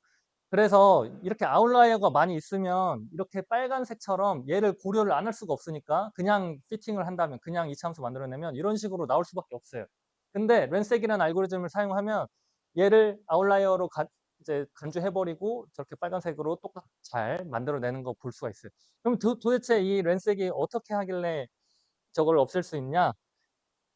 [SPEAKER 2] 그래서 이렇게 아웃라이어가 많이 있으면 이렇게 빨간색처럼 얘를 고려를 안 할 수가 없으니까 그냥 피팅을 한다면 그냥 이차함수 만들어내면 이런 식으로 나올 수밖에 없어요. 근데 렌색이라는 알고리즘을 사용하면 얘를 아웃라이어로 이제 간주해버리고 저렇게 빨간색으로 똑같이 잘 만들어내는 거 볼 수가 있어요. 그럼 도대체 이 렌색이 어떻게 하길래 저걸 없앨 수 있냐?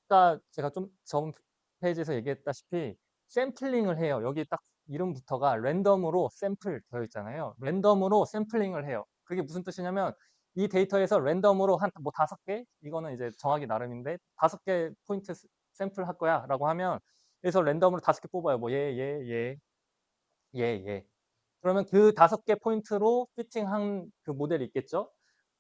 [SPEAKER 2] 아까 제가 좀 전 페이지에서 얘기했다시피 샘플링을 해요. 여기 딱 이름부터가 랜덤으로 샘플 되어 있잖아요. 랜덤으로 샘플링을 해요. 그게 무슨 뜻이냐면 이 데이터에서 랜덤으로 한 뭐 5개 이거는 이제 정하기 나름인데 5개 포인트 샘플 할 거야라고 하면 그래서 랜덤으로 5개 뽑아요. 뭐 얘. 그러면 그 5개 포인트로 피팅한 그 모델이 있겠죠.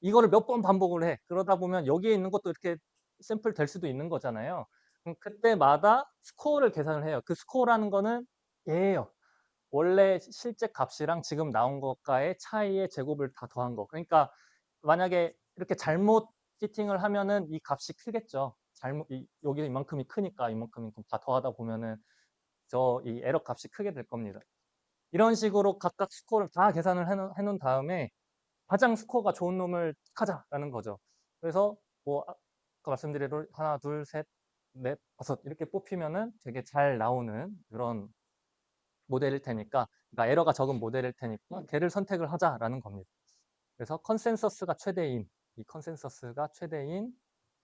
[SPEAKER 2] 이거를 몇 번 반복을 해. 그러다 보면 여기에 있는 것도 이렇게 샘플 될 수도 있는 거잖아요. 그럼 그때마다 스코어를 계산을 해요. 그 스코어라는 거는 얘예요. 원래 실제 값이랑 지금 나온 것과의 차이의 제곱을 다 더한 거. 그러니까 만약에 이렇게 잘못 피팅을 하면은 이 값이 크겠죠. 여기 이만큼이 크니까 이만큼이 다 더하다 보면은 이 에러 값이 크게 될 겁니다. 이런 식으로 각각 스코어를 다 계산을 해 놓은 다음에 가장 스코어가 좋은 놈을 하자라는 거죠. 그래서 뭐 아까 말씀드린 대로 하나, 둘, 셋, 넷, 다섯 이렇게 뽑히면은 되게 잘 나오는 그런 모델일 테니까, 그러니까 에러가 적은 모델일 테니까 걔를 선택을 하자라는 겁니다. 그래서 컨센서스가 최대인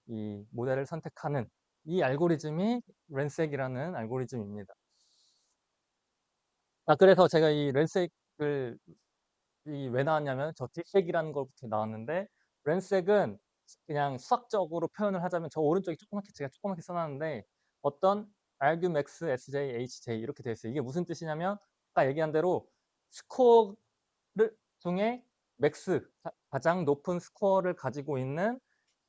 [SPEAKER 2] 이 모델을 선택하는 이 알고리즘이 렌색이라는 알고리즘입니다. 그래서 제가 이 렌색을 왜 나왔냐면 저 뒷색이라는 것부터 나왔는데 렌색은 그냥 수학적으로 표현을 하자면 저 오른쪽에 제가 조그맣게 써놨는데 어떤 argmax, sj, hj 이렇게 되어 있어요. 이게 무슨 뜻이냐면 아까 얘기한 대로 스코어를 중에 맥스 가장 높은 스코어를 가지고 있는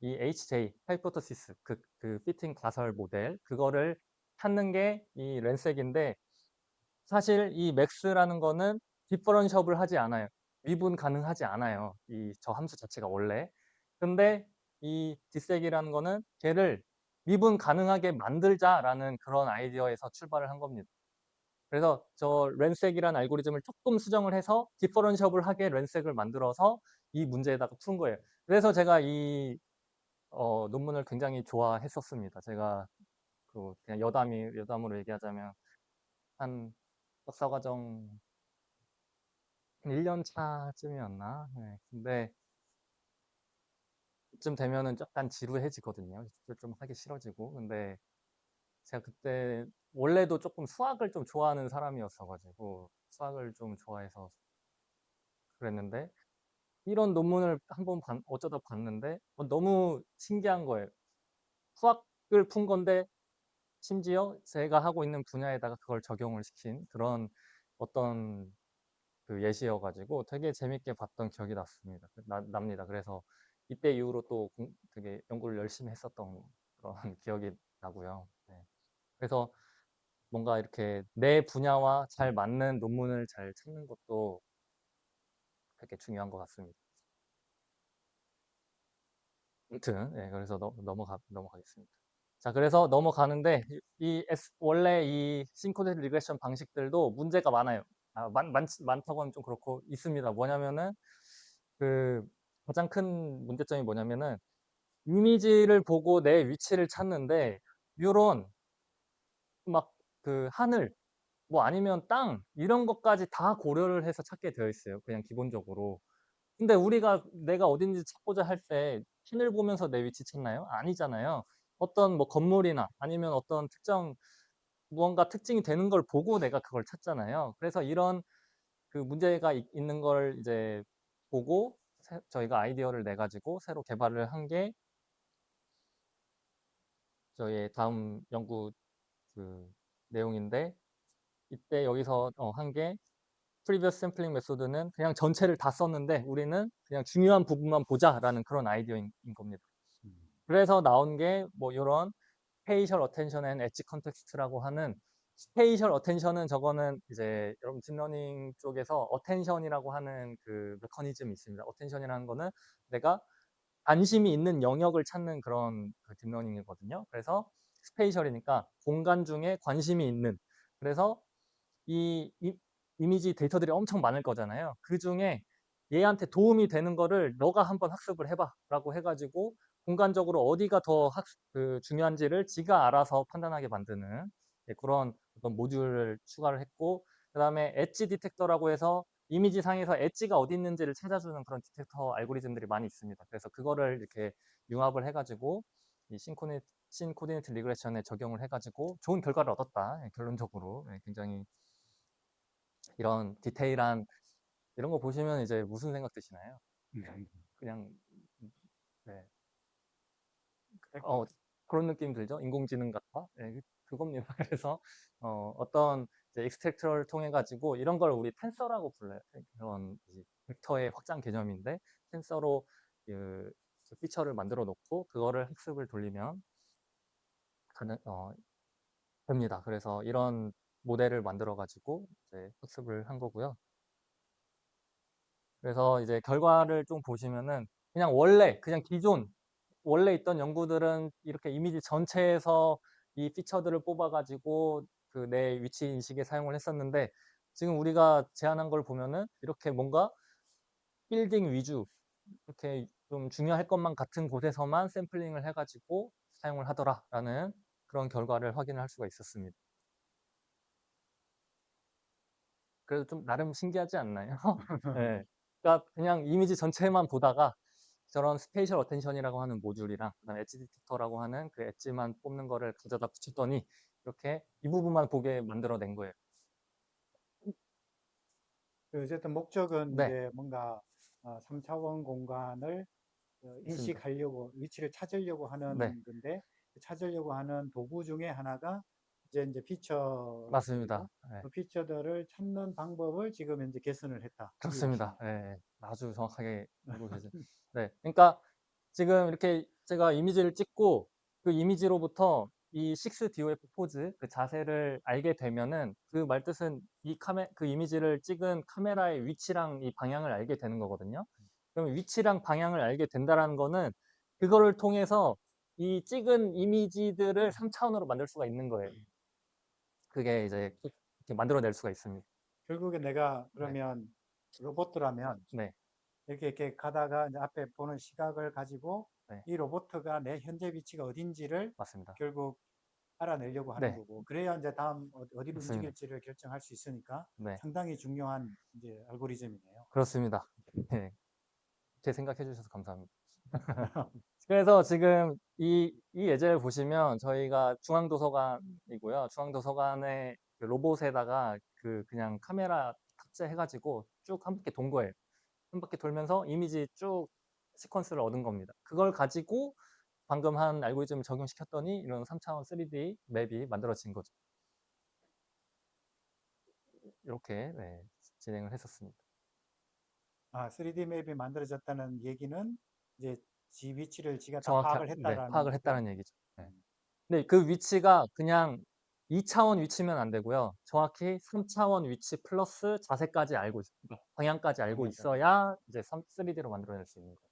[SPEAKER 2] 이 hj 하이포터시스 그 피팅 가설 모델 그거를 찾는 게 이 렌색인데 사실 이 맥스라는 거는 디퍼런셜을 하지 않아요. 미분 가능하지 않아요. 저 함수 자체가 원래. 근데 이 뒷색이라는 거는 걔를 미분 가능하게 만들자라는 그런 아이디어에서 출발을 한 겁니다. 그래서 저 렌색이라는 알고리즘을 조금 수정을 해서 디퍼런셜을 하게 렌색을 만들어서 이 문제에다가 푼 거예요. 그래서 제가 이 논문을 굉장히 좋아했었습니다. 제가 그냥 여담으로 얘기하자면 한 박사과정 1년 차쯤이었나? 네. 근데 그쯤 되면은 약간 지루해지거든요. 좀 하기 싫어지고. 근데 제가 그때 원래도 조금 수학을 좀 좋아하는 사람이었어가지고 수학을 좀 좋아해서 그랬는데 이런 논문을 한번 어쩌다 봤는데 너무 신기한 거예요. 수학을 푼 건데 심지어 제가 하고 있는 분야에다가 그걸 적용을 시킨 그런 어떤 그 예시여가지고 되게 재밌게 봤던 기억이 납니다. 그래서 이때 이후로 또 되게 연구를 열심히 했었던 그런 기억이 나고요. 네. 그래서 뭔가 이렇게 내 분야와 잘 맞는 논문을 잘 찾는 것도 되게 중요한 것 같습니다. 아무튼 네, 그래서 넘어가겠습니다. 자, 그래서 넘어가는데 원래 이 싱크로널 리그레션 방식들도 문제가 많아요. 많다고 하면 좀 그렇고 있습니다. 뭐냐면은 그 가장 큰 문제점이 뭐냐면은 이미지를 보고 내 위치를 찾는데 요런 막 그 하늘 뭐 아니면 땅 이런 것까지 다 고려를 해서 찾게 되어 있어요. 그냥 기본적으로. 근데 내가 어딘지 찾고자 할 때 하늘 보면서 내 위치 찾나요? 아니잖아요. 어떤 뭐 건물이나 아니면 어떤 특정 무언가 특징이 되는 걸 보고 내가 그걸 찾잖아요. 그래서 이런 그 문제가 있는 걸 이제 보고 저희가 아이디어를 내 가지고 새로 개발을 한 게 저희의 다음 연구 그 내용인데, 이때 여기서 한 게 previous sampling method는 그냥 전체를 다 썼는데 우리는 그냥 중요한 부분만 보자라는 그런 아이디어인 겁니다.
[SPEAKER 1] 음.
[SPEAKER 2] 그래서 나온 게 뭐 요런 spatial attention and edge context라고 하는, spatial attention은 저거는 이제 여러분 딥러닝 쪽에서 attention이라고 하는 그 메커니즘이 있습니다. attention이라는 거는 내가 관심이 있는 영역을 찾는 그런 그 딥러닝이거든요. 그래서 spatial이니까 공간 중에 관심이 있는, 그래서 이 이미지 데이터들이 엄청 많을 거잖아요. 그중에 얘한테 도움이 되는 거를 "너가 한번 학습을 해 봐."라고 해 가지고 공간적으로 어디가 더 중요한지를 지가 알아서 판단하게 만드는, 예 그런 어떤 모듈을 추가를 했고, 그다음에 엣지 디텍터라고 해서 이미지 상에서 엣지가 어디 있는지를 찾아주는 그런 디텍터 알고리즘들이 많이 있습니다. 그래서 그거를 이렇게 융합을 해 가지고 이 신코디네이트 리그레션에 적용을 해 가지고 좋은 결과를 얻었다. 예 결론적으로. 예 굉장히 이런 디테일한 이런 거 보시면 이제 무슨 생각 드시나요?
[SPEAKER 1] 음.
[SPEAKER 2] 그냥 네.
[SPEAKER 1] 그러니까
[SPEAKER 2] 그런 느낌 들죠? 인공지능 같아? 예, 그겁니다. 그래서 어떤 이제 익스트랙터를 통해 가지고 이런 걸 우리 텐서라고 불러요. 그런 이제 벡터의 확장 개념인데, 텐서로 그 피처를 만들어 놓고 그거를 학습을 돌리면 가능 됩니다. 그래서 이런 모델을 만들어 가지고 이제 학습을 한 거고요. 그래서 이제 결과를 좀 보시면은 그냥 그냥 기존 원래 있던 연구들은 이렇게 이미지 전체에서 이 피처들을 뽑아 가지고 그 내 위치 인식에 사용을 했었는데, 지금 우리가 제안한 걸 보면은 이렇게 뭔가 빌딩 위주, 이렇게 좀 중요할 것만 같은 곳에서만 샘플링을 해 가지고 사용을 하더라라는 그런 결과를 확인을 할 수가 있었습니다. 그래도 좀 나름 신기하지 않나요? 예. 그러니까 그냥 이미지 전체만 보다가 저런 스페이셜 어텐션이라고 하는 모듈이랑 그다음에 엣지 디텍터라고 하는 그 엣지만 뽑는 거를 가져다 붙였더니 이렇게 이 부분만 보게 만들어 낸 거예요.
[SPEAKER 1] 그 어쨌든 목적은
[SPEAKER 2] 네.
[SPEAKER 1] 이제 뭔가 3차원 공간을
[SPEAKER 2] 맞습니다.
[SPEAKER 1] 인식하려고 위치를 찾으려고
[SPEAKER 2] 네.
[SPEAKER 1] 하는 건데 그 찾으려고 하는 도구 중에 하나가 이제 피처들이고
[SPEAKER 2] 맞습니다. 예.
[SPEAKER 1] 그 피처들을 찾는 방법을 지금 현재 개선을 했다. 이
[SPEAKER 2] 그렇습니다.
[SPEAKER 1] 뜻입니다.
[SPEAKER 2] 예. 아주 정확하게 알고 계세요. 네. 그러니까 지금 이렇게 제가 이미지를 찍고 그 이미지로부터 이 6DOF 포즈 그 자세를 알게 되면은 그 말뜻은 그 이미지를 찍은 카메라의 위치랑 이 방향을 알게 되는 거거든요. 그럼 위치랑 방향을 알게 된다라는 거는 그거를 통해서 이 찍은 이미지들을 3차원으로 만들 수가 있는 거예요. 그게 이제 이렇게 만들어낼 수가 있습니다.
[SPEAKER 1] 결국에 내가
[SPEAKER 2] 네.
[SPEAKER 1] 그러면 로봇이라면
[SPEAKER 2] 네.
[SPEAKER 1] 이렇게 가다가 이제 앞에 보는 시각을 가지고
[SPEAKER 2] 네.
[SPEAKER 1] 이 로봇가 내 현재 위치가 어딘지를
[SPEAKER 2] 맞습니다.
[SPEAKER 1] 결국 알아내려고 하는
[SPEAKER 2] 네.
[SPEAKER 1] 거고, 그래야 이제 다음 어디로
[SPEAKER 2] 맞습니다.
[SPEAKER 1] 움직일지를 결정할 수 있으니까
[SPEAKER 2] 네.
[SPEAKER 1] 상당히 중요한 이제 알고리즘이네요.
[SPEAKER 2] 그렇습니다. 네. 제 생각해 주셔서 감사합니다. 그래서 지금 이 예제를 보시면 저희가 중앙도서관이고요. 중앙도서관의 그 로봇에다가 그냥 카메라 탑재해 가지고 쭉 한 바퀴 돈 거예요. 한 바퀴 돌면서 이미지 쭉 시퀀스를 얻은 겁니다. 그걸 가지고 방금 한 알고리즘을 적용시켰더니 이런 3차원 3D 맵이 만들어진 거죠. 이렇게 네, 진행을 했었습니다.
[SPEAKER 1] 3D 맵이 만들어졌다는 얘기는 이제 지 위치를 지가 다
[SPEAKER 2] 정확히
[SPEAKER 1] 파악을
[SPEAKER 2] 네,
[SPEAKER 1] 했다라는
[SPEAKER 2] 파악을
[SPEAKER 1] 거죠.
[SPEAKER 2] 했다는 얘기죠. 네.
[SPEAKER 1] 음.
[SPEAKER 2] 네, 그 위치가 그냥 2차원 위치면 안 되고요. 정확히 3차원 위치 플러스 자세까지 알고 그러니까 방향까지 알고
[SPEAKER 1] 방향까지.
[SPEAKER 2] 있어야 이제 3D로 만들어낼 수 있는 거예요.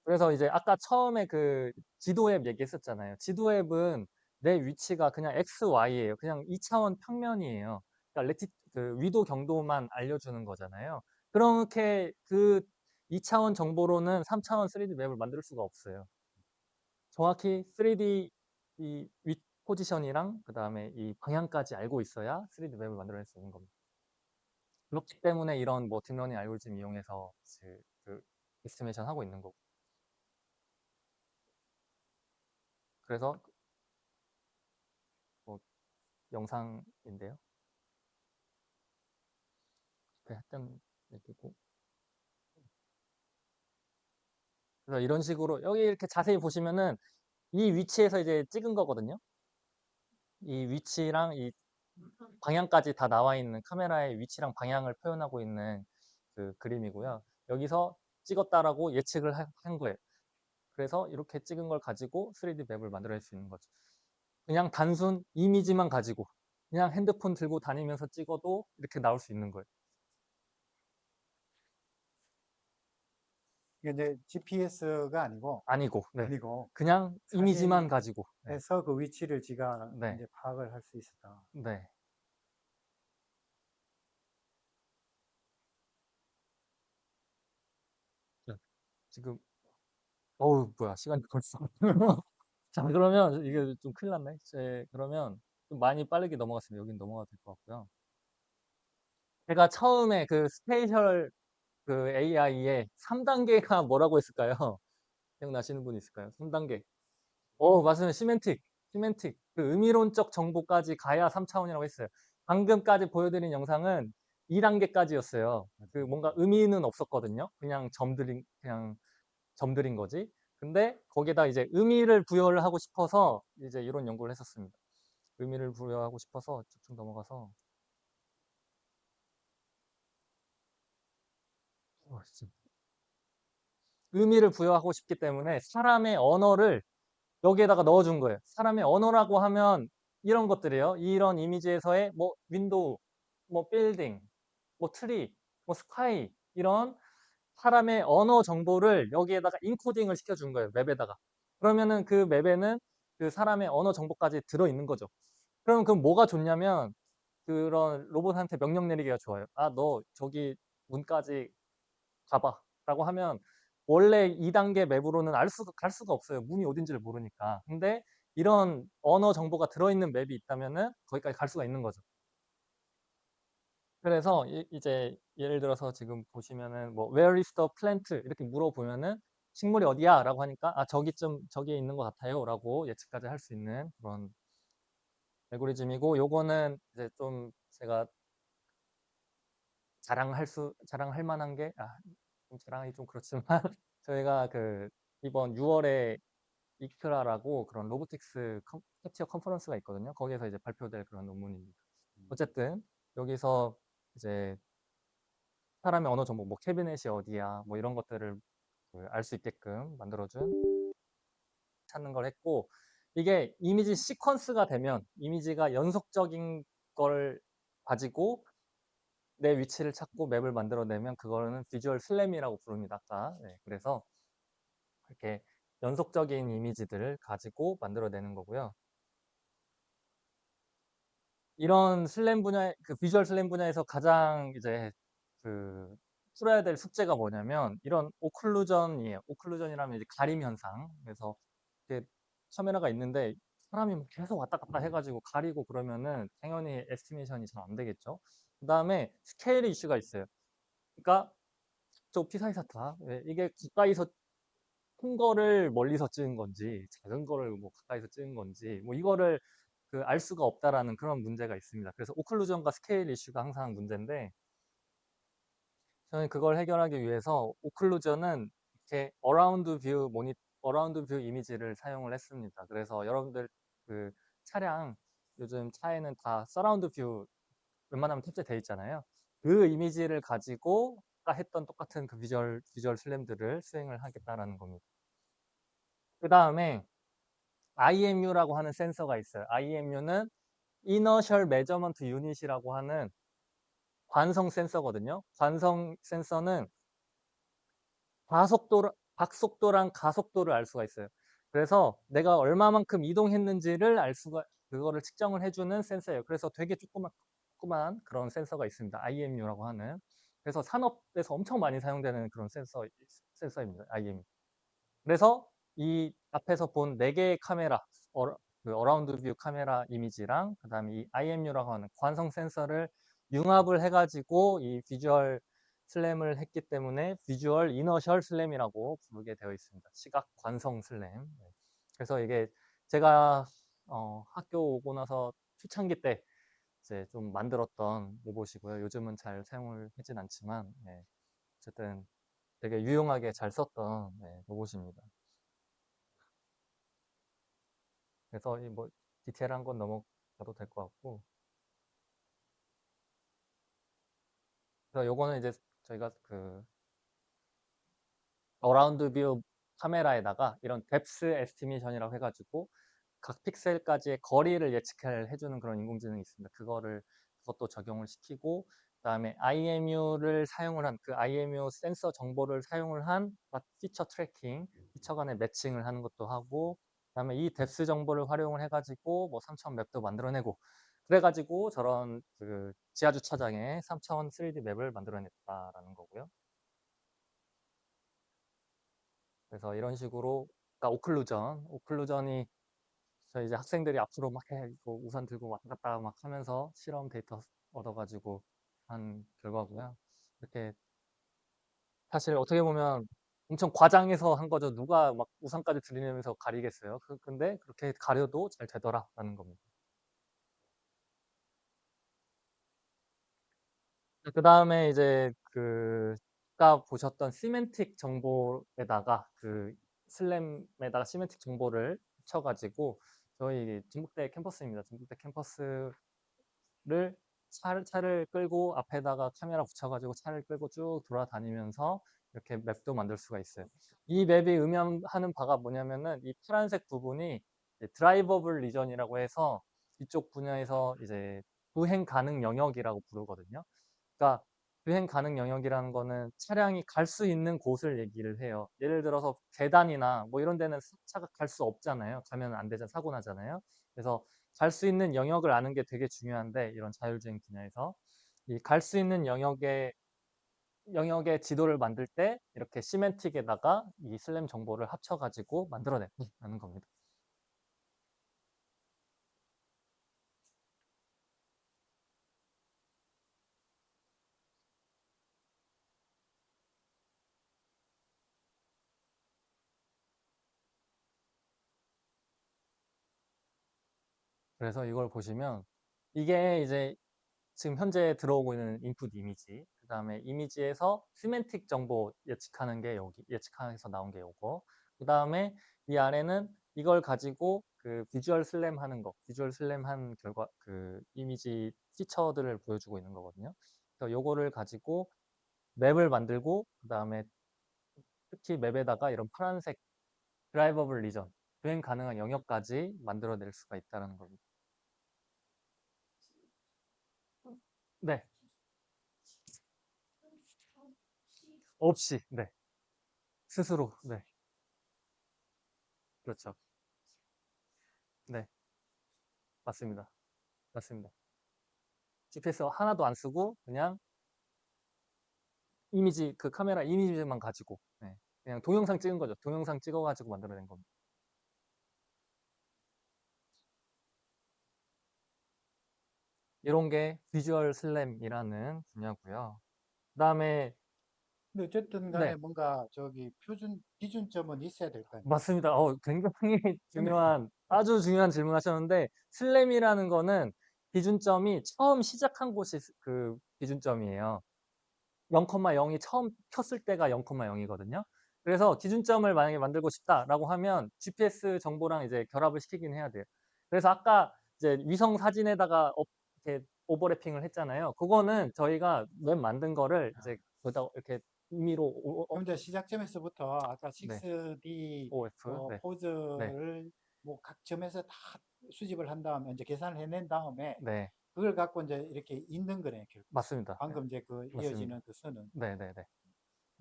[SPEAKER 2] 그래서 이제 아까 처음에 그 지도 앱 얘기했었잖아요. 지도 앱은 내 위치가 그냥 X, Y예요. 그냥 2차원 평면이에요. 그러니까 그 위도 경도만 알려주는 거잖아요. 그렇게 그 2차원 정보로는 3차원 3D 맵을 만들 수가 없어요. 정확히 3D 이 윗 포지션이랑 그다음에 이 방향까지 알고 있어야 3D 맵을 만들어낼 수 있는 겁니다. 그렇기 때문에 이런 뭐 딥러닝 알고리즘 이용해서 그 에스티메이션 하고 있는 거고. 그래서 뭐 영상인데요. 그 했던 얘기고. 그래서 이런 식으로 여기 이렇게 자세히 보시면은 이 위치에서 이제 찍은 거거든요. 이 위치랑 이 방향까지 다 나와 있는 카메라의 위치랑 방향을 표현하고 있는 그 그림이고요. 여기서 찍었다라고 예측을 한 거예요. 그래서 이렇게 찍은 걸 가지고 3D 맵을 만들어낼 수 있는 거죠. 그냥 단순 이미지만 가지고 그냥 핸드폰 들고 다니면서 찍어도 이렇게 나올 수 있는 거예요.
[SPEAKER 1] 이게 이제 GPS가
[SPEAKER 2] 아니고, 네.
[SPEAKER 1] 아니고
[SPEAKER 2] 그냥 이미지만 가지고. 네.
[SPEAKER 1] 사진에서 그 위치를 지가
[SPEAKER 2] 네.
[SPEAKER 1] 이제 파악을 할 수 있었다.
[SPEAKER 2] 네. 자, 지금, 어우, 뭐야, 시간이 벌써. 자, 그러면 이게 좀 큰일 났네. 그러면 좀 많이 빠르게 넘어갔습니다. 여긴 넘어가도 될 것 같고요. 제가 처음에 그 스페이셜 그 AI의 3단계가 뭐라고 했을까요? 기억나시는 분 있을까요? 3단계. 맞습니다. 시멘틱. 시멘틱. 그 의미론적 정보까지 가야 3차원이라고 했어요. 방금까지 보여드린 영상은 2단계까지였어요. 그 뭔가 의미는 없었거든요. 그냥 점들인 거지. 근데 거기에다 이제 의미를 부여를 하고 싶어서 이제 이런 연구를 했었습니다. 의미를 부여하고 싶어서 쭉쭉 넘어가서 진짜. 의미를 부여하고 싶기 때문에 사람의 언어를 여기에다가 넣어준 거예요. 사람의 언어라고 하면 이런 것들이에요. 이런 이미지에서의 뭐 윈도우, 뭐 빌딩, 뭐 트리, 뭐 스카이 이런 사람의 언어 정보를 여기에다가 인코딩을 시켜준 거예요. 맵에다가. 그러면은 그 맵에는 그 사람의 언어 정보까지 들어있는 거죠. 그럼 뭐가 좋냐면 그런 로봇한테 명령 내리기가 좋아요. 아, 너 저기 문까지 가봐. 라고 하면 원래 2단계 맵으로는 갈 수가 없어요. 문이 어딘지를 모르니까. 근데 이런 언어 정보가 들어있는 맵이 있다면은 거기까지 갈 수가 있는 거죠. 그래서 이제 예를 들어서 지금 보시면은 뭐 Where is the plant? 이렇게 물어보면은 식물이 어디야? 라고 하니까 아, 저기에 있는 것 같아요. 라고 예측까지 할 수 있는 그런 알고리즘이고 요거는 이제 좀 제가 자랑할 만한 게, 좀 자랑하기 좀 그렇지만, 저희가 그, 이번 6월에 이크라라고 그런 로보틱스 캡티어 컨퍼런스가 있거든요. 거기에서 이제 발표될 그런 논문입니다. 어쨌든, 여기서 이제 사람의 언어 정보, 뭐 캐비넷이 어디야, 뭐 이런 것들을 그 알 수 있게끔 만들어준 찾는 걸 했고, 이게 이미지 시퀀스가 되면, 이미지가 연속적인 걸 가지고 내 위치를 찾고 맵을 만들어내면 그거는 비주얼 슬램이라고 부릅니다. 아까. 네, 그래서 이렇게 연속적인 이미지들을 가지고 만들어내는 거고요. 이런 그 비주얼 슬램 분야에서 가장 이제 그 풀어야 될 숙제가 뭐냐면 이런 오클루전이에요. 오클루전이라면 이제 가림 현상. 그래서 이렇게 카메라가 있는데 사람이 막 계속 왔다 갔다 해가지고 가리고 그러면은 당연히 에스티메이션이 잘 안 되겠죠. 그 다음에 스케일 이슈가 있어요. 그러니까 저 피사이사타. 이게 가까이서 큰 거를 멀리서 찍은 건지 작은 거를 뭐 가까이서 찍은 건지 뭐 이거를 그 알 수가 없다라는 그런 문제가 있습니다. 그래서 오클루전과 스케일 이슈가 항상 문제인데 저는 그걸 해결하기 위해서 오클루전은 이렇게 어라운드 뷰 이미지를 사용을 했습니다. 그래서 여러분들 그 차량 요즘 차에는 다 서라운드 뷰 웬만하면 탑재되어 있잖아요. 그 이미지를 가지고 아까 했던 똑같은 그 비주얼 슬램들을 수행을 하겠다라는 겁니다. 그 다음에 IMU라고 하는 센서가 있어요. IMU는 Inertial Measurement Unit이라고 하는 관성 센서거든요. 관성 센서는 각속도랑 가속도를 알 수가 있어요. 그래서 내가 얼마만큼 이동했는지를 그거를 측정을 해주는 센서예요. 그래서 되게 조그만 그런 센서가 있습니다. IMU라고 하는. 그래서 산업에서 엄청 많이 사용되는 그런 센서입니다. IMU. 그래서 이 앞에서 본 4개의 카메라, 그 어라운드 뷰 카메라 이미지랑 그다음에 이 IMU라고 하는 관성 센서를 융합을 해가지고 이 비주얼 슬램을 했기 때문에 비주얼 이너셜 슬램이라고 부르게 되어 있습니다. 시각 관성 슬램. 네. 그래서 이게 제가 학교 오고 나서 초창기 때 이제 좀 만들었던 로봇이고요. 요즘은 잘 사용을 하진 않지만, 네, 어쨌든 되게 유용하게 잘 썼던 네, 로봇입니다. 그래서 이 뭐 디테일한 건 넘어가도 될 것 같고, 그래서 요거는 이제 저희가 그 어라운드 뷰 카메라에다가 이런 뎁스 에스티메이션이라고 해가지고 각 픽셀까지의 거리를 해주는 그런 인공지능이 있습니다. 그것도 적용을 시키고, 그다음에 IMU를 사용을 한 그 IMU 센서 정보를 사용을 한 피처 트래킹, 피처 간의 매칭을 하는 것도 하고, 그다음에 이 뎁스 정보를 활용을 해가지고 뭐 3차원 맵도 만들어내고, 그래가지고 저런 그 지하 주차장에 3차원 3D 맵을 만들어냈다라는 거고요. 그래서 이런 식으로, 그러니까 오클루전이 저희 이제 학생들이 앞으로 막 해, 이거 우산 들고 왔다 갔다 막 하면서 실험 데이터 얻어가지고 한 결과고요. 이렇게 사실 어떻게 보면 엄청 과장해서 한 거죠. 누가 막 우산까지 들이면서 가리겠어요. 근데 그렇게 가려도 잘 되더라라는 겁니다. 그 다음에 이제 아까 보셨던 시멘틱 정보에다가 슬램에다가 시멘틱 정보를 합쳐가지고 저희 중국대 캠퍼스입니다. 중국대 캠퍼스를 차를 끌고 앞에다가 카메라 붙여가지고 차를 끌고 쭉 돌아다니면서 이렇게 맵도 만들 수가 있어요. 이 맵이 의미하는 바가 뭐냐면은 이 파란색 부분이 드라이버블 리전이라고 해서 이쪽 분야에서 이제 주행 가능 영역이라고 부르거든요. 그러니까 주행 가능 영역이라는 거는 차량이 갈 수 있는 곳을 얘기를 해요. 예를 들어서 계단이나 뭐 이런 데는 차가 갈 수 없잖아요. 가면 안 되잖아요. 사고 나잖아요. 그래서 갈 수 있는 영역을 아는 게 되게 중요한데, 이런 자율주행 분야에서 이 갈 수 있는 영역의 지도를 만들 때 이렇게 시멘틱에다가 이 슬램 정보를 합쳐가지고 만들어내는 겁니다. 그래서 이걸 보시면 이게 이제 지금 현재 들어오고 있는 인풋 이미지, 그 다음에 이미지에서 시멘틱 정보 예측하는 게 여기, 예측해서 나온 게 요거. 그 다음에 이 아래는 이걸 가지고 그 비주얼 슬램 하는 거, 비주얼 슬램 한 결과, 그 이미지 피처들을 보여주고 있는 거거든요. 그래서 요거를 가지고 맵을 만들고, 그 다음에 특히 맵에다가 이런 파란색 드라이버블 리전, 주행 가능한 영역까지 만들어낼 수가 있다는 겁니다. 네, 없이, 네, 스스로, 네, 그렇죠. 네, 맞습니다. 맞습니다. GPS 하나도 안 쓰고 그냥 이미지, 그 카메라 이미지만 가지고 네, 그냥 동영상 찍은 거죠. 동영상 찍어가지고 만들어낸 겁니다. 이런 게 비주얼 슬램이라는 분야고요. 그다음에
[SPEAKER 1] 근데 어쨌든 간에
[SPEAKER 2] 네,
[SPEAKER 1] 뭔가 저기 기준점은 있어야 될 거 아니에요.
[SPEAKER 2] 맞습니다. 굉장히
[SPEAKER 1] 근데
[SPEAKER 2] 아주 중요한 질문 하셨는데, 슬램이라는 거는 기준점이 처음 시작한 곳이 그 기준점이에요. 0,0이 처음 켰을 때가 0,0이거든요. 그래서 기준점을 만약에 만들고 싶다라고 하면 GPS 정보랑 이제 결합을 시키긴 해야 돼요. 그래서 아까 이제 위성 사진에다가 이렇게 오버래핑을 했잖아요. 그거는 저희가 웹 만든 거를 이제 거기다 이렇게 임의로
[SPEAKER 1] 그럼 이제 시작점에서부터 아까
[SPEAKER 2] 네,
[SPEAKER 1] 6D
[SPEAKER 2] OF, 네, 네,
[SPEAKER 1] 포즈를 뭐 각 점에서 다 수집을 한 다음에 이제 계산을 해낸 다음에
[SPEAKER 2] 네,
[SPEAKER 1] 그걸 갖고 이제 이렇게 있는 거네, 결국.
[SPEAKER 2] 맞습니다. 네,
[SPEAKER 1] 방금 이제 그
[SPEAKER 2] 맞습니다.
[SPEAKER 1] 이어지는 그 선은.
[SPEAKER 2] 네, 네, 네.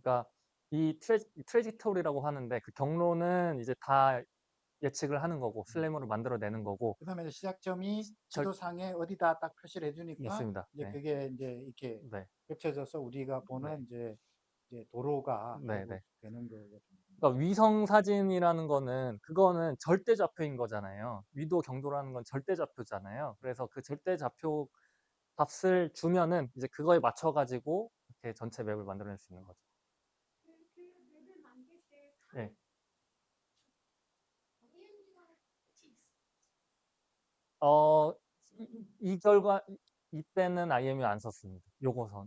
[SPEAKER 2] 그러니까 이 트레지토리라고 하는데 그 경로는 이제 다 예측을 하는 거고 슬램으로 만들어내는 거고
[SPEAKER 1] 그다음에 이제 시작점이
[SPEAKER 2] 절
[SPEAKER 1] 지도상에 어디다 딱 표시를 해주니까
[SPEAKER 2] 맞습니다.
[SPEAKER 1] 이제
[SPEAKER 2] 네,
[SPEAKER 1] 그게 이제 이렇게
[SPEAKER 2] 네,
[SPEAKER 1] 겹쳐져서 우리가
[SPEAKER 2] 네,
[SPEAKER 1] 보는 이제 도로가
[SPEAKER 2] 네,
[SPEAKER 1] 결국
[SPEAKER 2] 네.
[SPEAKER 1] 되는 거거든요.
[SPEAKER 2] 그러니까 위성 사진이라는 거는 그거는 절대 좌표인 거잖아요. 위도 경도라는 건 절대 좌표잖아요. 그래서 그 절대 좌표 값을 주면은 이제 그거에 맞춰 가지고 이렇게 전체 맵을 만들어낼 수 있는 거죠. 네. 어, 이 결과, 이때는 IMU 안 썼습니다.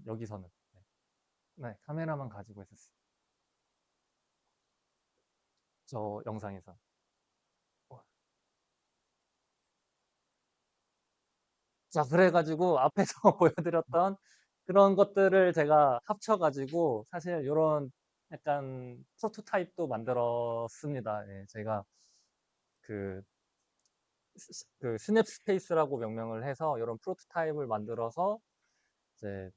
[SPEAKER 2] 여기서는. 네. 네, 카메라만 가지고 있었어요. 저 영상에서. 자, 그래가지고 앞에서 보여드렸던 그런 것들을 제가 합쳐가지고 사실 이런 약간 프로토타입도 만들었습니다. 예, 제가 그, 그 스냅 스페이스라고 명명을 해서 이런 프로토타입을 만들어서 이제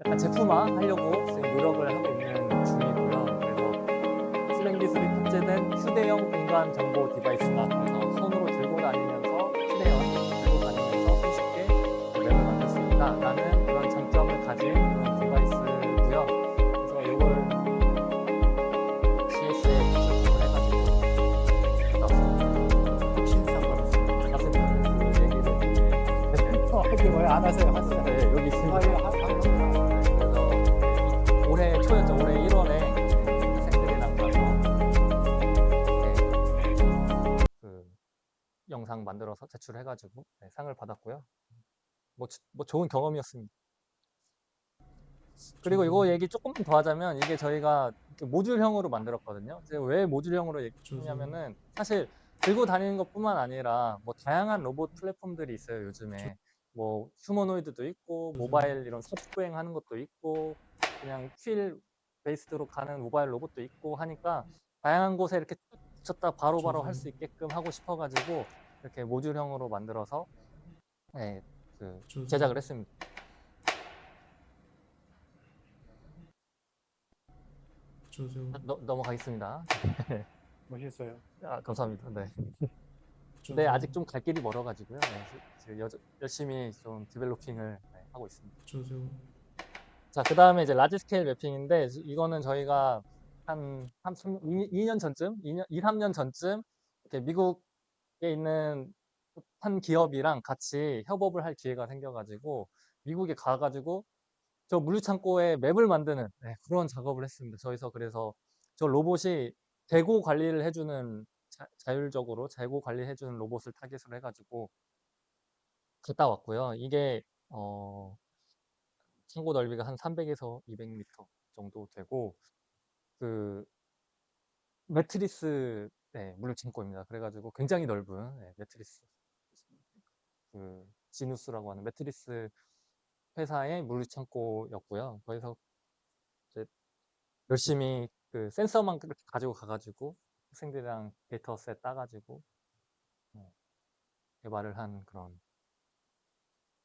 [SPEAKER 2] 약간 제품화 하려고 지금 노력을 하고 있는 중이고요. 그래서 슬랭 기술이 탑재된 휴대용 공간 정보 디바이스다. 그래서 손으로 들고 다니면서 휴대용 들고 다니면서 손쉽게 맵을 만들 수 있다라는 그런 장점을 가진 그런 디바이스고요. 그래서 이걸 CS에 부착을 해가지고 나왔습니다.
[SPEAKER 1] 혹시 상관없습니다.
[SPEAKER 2] 맞습니다. 그 얘기를 이제
[SPEAKER 1] 이게 뭐야? 안 하세요? 하세요.
[SPEAKER 2] 네, 여기 있습니다.
[SPEAKER 1] 아, 예, 하.
[SPEAKER 2] 그래서 올해 초였죠. 올해 1월에 학생들이랑 가서 그 영상 만들어서 제출해가지고 상을 받았고요. 뭐 좋은 경험이었습니다. 그리고 이거 얘기 조금만 더 하자면 이게 저희가 모듈형으로 만들었거든요. 이제 왜 모듈형으로 얘기했냐면은 사실 들고 다니는 것뿐만 아니라 뭐 다양한 로봇 플랫폼들이 있어요. 요즘에 뭐 휴머노이드도 있고 모바일 이런 사축보행 하는 것도 있고 그냥 휠 베이스로 가는 모바일 로봇도 있고 하니까 다양한 곳에 이렇게 딱 붙였다 바로바로 할 수 있게끔 하고 싶어가지고 이렇게 모듈형으로 만들어서 그 제작을 했습니다. 넘어가겠습니다.
[SPEAKER 1] 멋있어요.
[SPEAKER 2] 아, 감사합니다. 네. 근데 아직 좀 갈 길이 멀어가지고요. 네, 지금 열심히 좀 디벨로핑을 하고 있습니다. 자, 그 다음에 이제 라지 스케일 매핑인데 이거는 저희가 한 2년 전쯤, 2, 3년 전쯤 이렇게 미국에 있는 한 기업이랑 같이 협업을 할 기회가 생겨가지고 미국에 가가지고 저 물류창고에 맵을 만드는 그런 작업을 했습니다. 저희서 그래서 저 로봇이 재고 관리를 해주는 자율적으로 재고 관리해주는 로봇을 타겟으로 해가지고 갔다 왔고요. 이게 창고 넓이가 한 300에서 200m 정도 되고 그 매트리스 물류창고입니다. 그래가지고 굉장히 넓은 매트리스 그 지누스라고 하는 매트리스 회사의 물류창고였고요. 거기서 이제 열심히 그 센서만 그렇게 가지고 가가지고 학생들이랑 데이터셋 따가지고 개발을 한 그런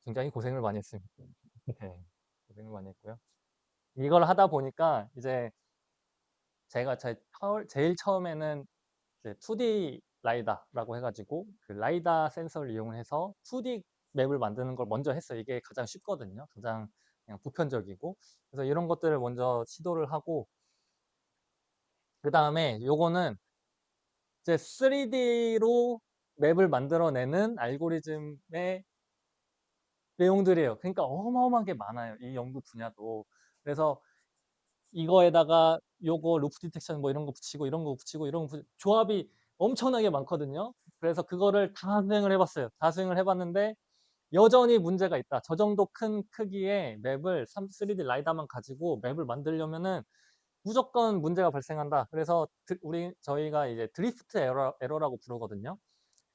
[SPEAKER 2] 굉장히 고생을 많이 했습니다. 네, 고생을 많이 했고요. 이걸 하다 보니까 이제 제가 제일 처음에는 이제 2D 라이다라고 해가지고 그 라이다 센서를 이용해서 2D 맵을 만드는 걸 먼저 했어요. 이게 가장 쉽거든요. 가장 그냥 보편적이고 그래서 이런 것들을 먼저 시도를 하고 그 다음에 요거는 이제 3D로 맵을 만들어내는 알고리즘의 내용들이에요. 그러니까 어마어마하게 많아요. 이 연구 분야도. 그래서 이거에다가 요거 루프 디텍션 뭐 이런 거 붙이고 이런 거 붙이고 이런 거 조합이 엄청나게 많거든요. 그래서 그거를 다 수행을 해봤어요. 다 수행을 해봤는데 여전히 문제가 있다. 저 정도 큰 크기의 맵을 3D 라이다만 가지고 맵을 만들려면은 무조건 문제가 발생한다. 그래서 저희가 이제 드리프트 에러라고 부르거든요.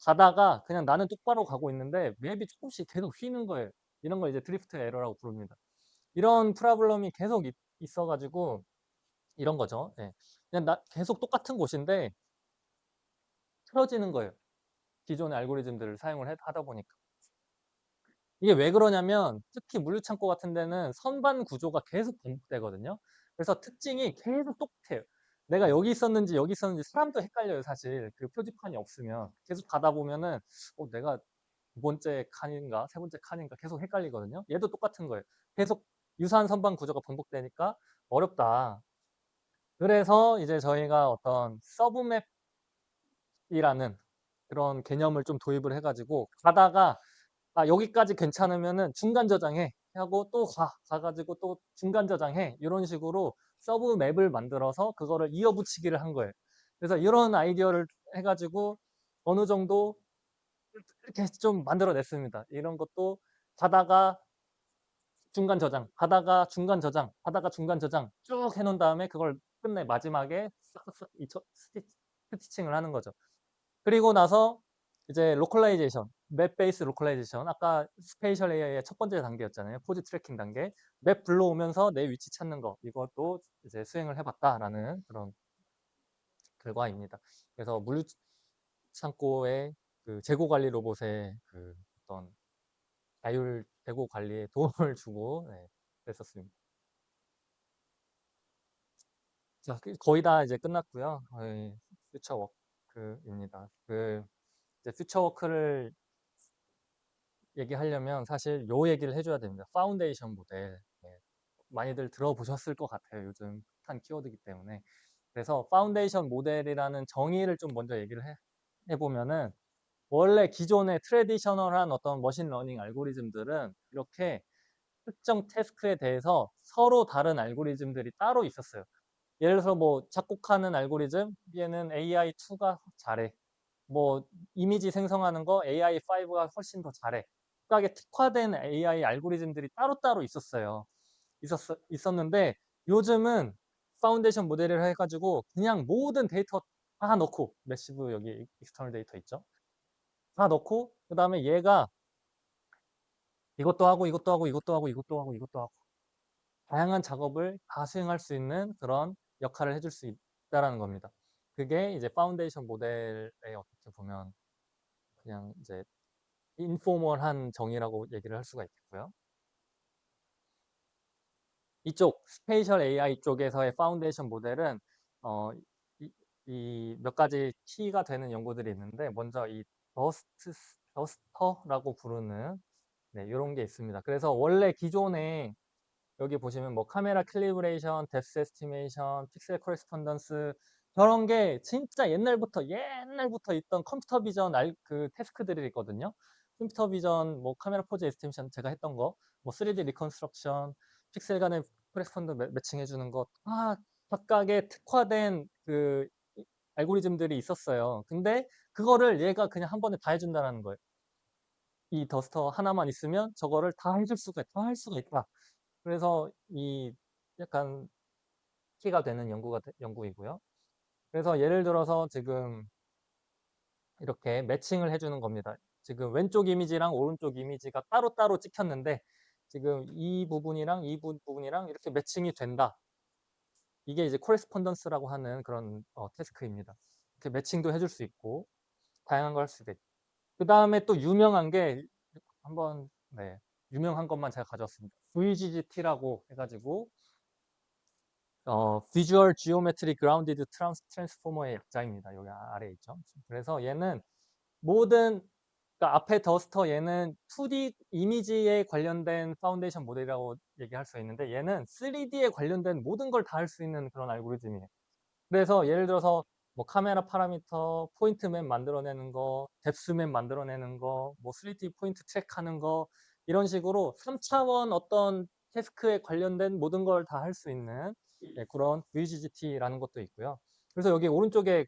[SPEAKER 2] 가다가 그냥 나는 똑바로 가고 있는데 맵이 조금씩 계속 휘는 거예요. 이런 걸 이제 드리프트 에러라고 부릅니다. 이런 프로블럼이 계속 있어가지고 이런 거죠. 예. 그냥 계속 똑같은 곳인데 틀어지는 거예요. 기존의 알고리즘들을 사용을 하다 보니까. 이게 왜 그러냐면 특히 물류창고 같은 데는 선반 구조가 계속 반복되거든요. 그래서 특징이 계속 똑같아요. 내가 여기 있었는지 여기 있었는지 사람도 헷갈려요, 사실. 그 표지판이 없으면. 계속 가다 보면은 내가 두 번째 칸인가 세 번째 칸인가 계속 헷갈리거든요. 얘도 똑같은 거예요. 계속 유사한 선반 구조가 반복되니까 어렵다. 그래서 이제 저희가 어떤 서브맵이라는 그런 개념을 좀 도입을 해가지고 가다가 여기까지 괜찮으면은 중간 저장해 하고 또 가가지고 또 중간 저장해 이런 식으로 서브 맵을 만들어서 그거를 이어붙이기를 한 거예요. 그래서 이런 아이디어를 해가지고 어느 정도 이렇게 좀 만들어냈습니다. 이런 것도 가다가 중간 저장, 가다가 중간 저장, 가다가 중간 저장 쭉 해놓은 다음에 그걸 끝내 마지막에 싹싹싹 스티칭을 하는 거죠. 그리고 나서 이제 로컬라이제이션, 맵 베이스 로컬라이제이션, 아까 스페이셜 AI의 첫 번째 단계였잖아요. 포즈 트래킹 단계. 맵 불러오면서 내 위치 찾는 거, 이것도 이제 수행을 해봤다라는 그런 결과입니다. 그래서 물류창고의 그 재고 관리 로봇의 그 어떤 자율 재고 관리에 도움을 주고, 네, 그랬었습니다. 자, 거의 다 이제 끝났고요. 거의 퓨처 워크입니다. 이제 퓨처 워크를 얘기하려면 사실 요 얘기를 해줘야 됩니다. 파운데이션 모델. 네, 많이들 들어보셨을 것 같아요. 요즘 핫한 키워드이기 때문에. 그래서 파운데이션 모델이라는 정의를 좀 먼저 얘기를 해보면은, 원래 기존의 트레디셔널한 어떤 머신러닝 알고리즘들은 이렇게 특정 태스크에 대해서 서로 다른 알고리즘들이 따로 있었어요. 예를 들어서 뭐 작곡하는 알고리즘, 얘는 AI2가 잘해. 뭐 이미지 생성하는 거 AI5가 훨씬 더 잘해. 각각의 특화된 AI 알고리즘들이 따로따로 있었어요. 있었는데 요즘은 파운데이션 모델을 해가지고 그냥 모든 데이터 다 넣고, 매시브 여기 익스터널 데이터 있죠? 다 넣고 그 다음에 얘가 이것도 하고 이것도 하고 이것도 하고 이것도 하고 이것도 하고 다양한 작업을 다 수행할 수 있는 그런 역할을 해줄 수 있다라는 겁니다. 그게 이제 파운데이션 모델의 어떻게 보면 그냥 이제 인포멀한 정의라고 얘기를 할 수가 있겠고요. 이쪽 스페이셜 AI 쪽에서의 파운데이션 모델은 어, 이 몇 가지 키가 되는 연구들이 있는데, 먼저 이 더스터라고 부르는, 네, 이런 게 있습니다. 그래서 원래 기존에 여기 보시면 뭐 카메라 캘리브레이션, 뎁스 에스티메이션, 픽셀 코레스폰던스, 저런 게 진짜 옛날부터 있던 컴퓨터 비전 그 태스크들이 있거든요. 컴퓨터 비전 뭐 카메라 포즈 에스티메이션 제가 했던 거, 뭐 3D 리컨스트럭션, 픽셀 간의 코레스폰던 매칭해 주는 거, 다 각각의 특화된 그 알고리즘들이 있었어요. 근데 그거를 얘가 그냥 한 번에 다 해준다는 거예요. 이 더스터 하나만 있으면 저거를 다 해줄 수가 있다, 할 수가 있다. 그래서 이 약간 키가 되는 연구이고요. 그래서 예를 들어서 지금 이렇게 매칭을 해주는 겁니다. 지금 왼쪽 이미지랑 오른쪽 이미지가 따로따로 찍혔는데 지금 이 부분이랑 이 부분이랑 이렇게 매칭이 된다. 이게 이제 코레스폰던스라고 하는 그런 태스크입니다. 이렇게 매칭도 해줄 수 있고 다양한 걸 할 수도 있고. 그 다음에 또 유명한 게 한번, 네, 유명한 것만 제가 가져왔습니다. VGGT라고 해가지고 Visual Geometry Grounded Transformer의 약자입니다. 여기 아래에 있죠. 그래서 얘는 모든, 그러니까 앞에 더스터 얘는 2D 이미지에 관련된 파운데이션 모델이라고 얘기할 수 있는데, 얘는 3D에 관련된 모든 걸 다 할 수 있는 그런 알고리즘이에요. 그래서 예를 들어서 뭐 카메라 파라미터, 포인트 맵 만들어내는 거, 뎁스 맵 만들어내는 거, 뭐 3D 포인트 트랙하는 거, 이런 식으로 3차원 어떤 태스크에 관련된 모든 걸 다 할 수 있는, 네, 그런 VGGT라는 것도 있고요. 그래서 여기 오른쪽에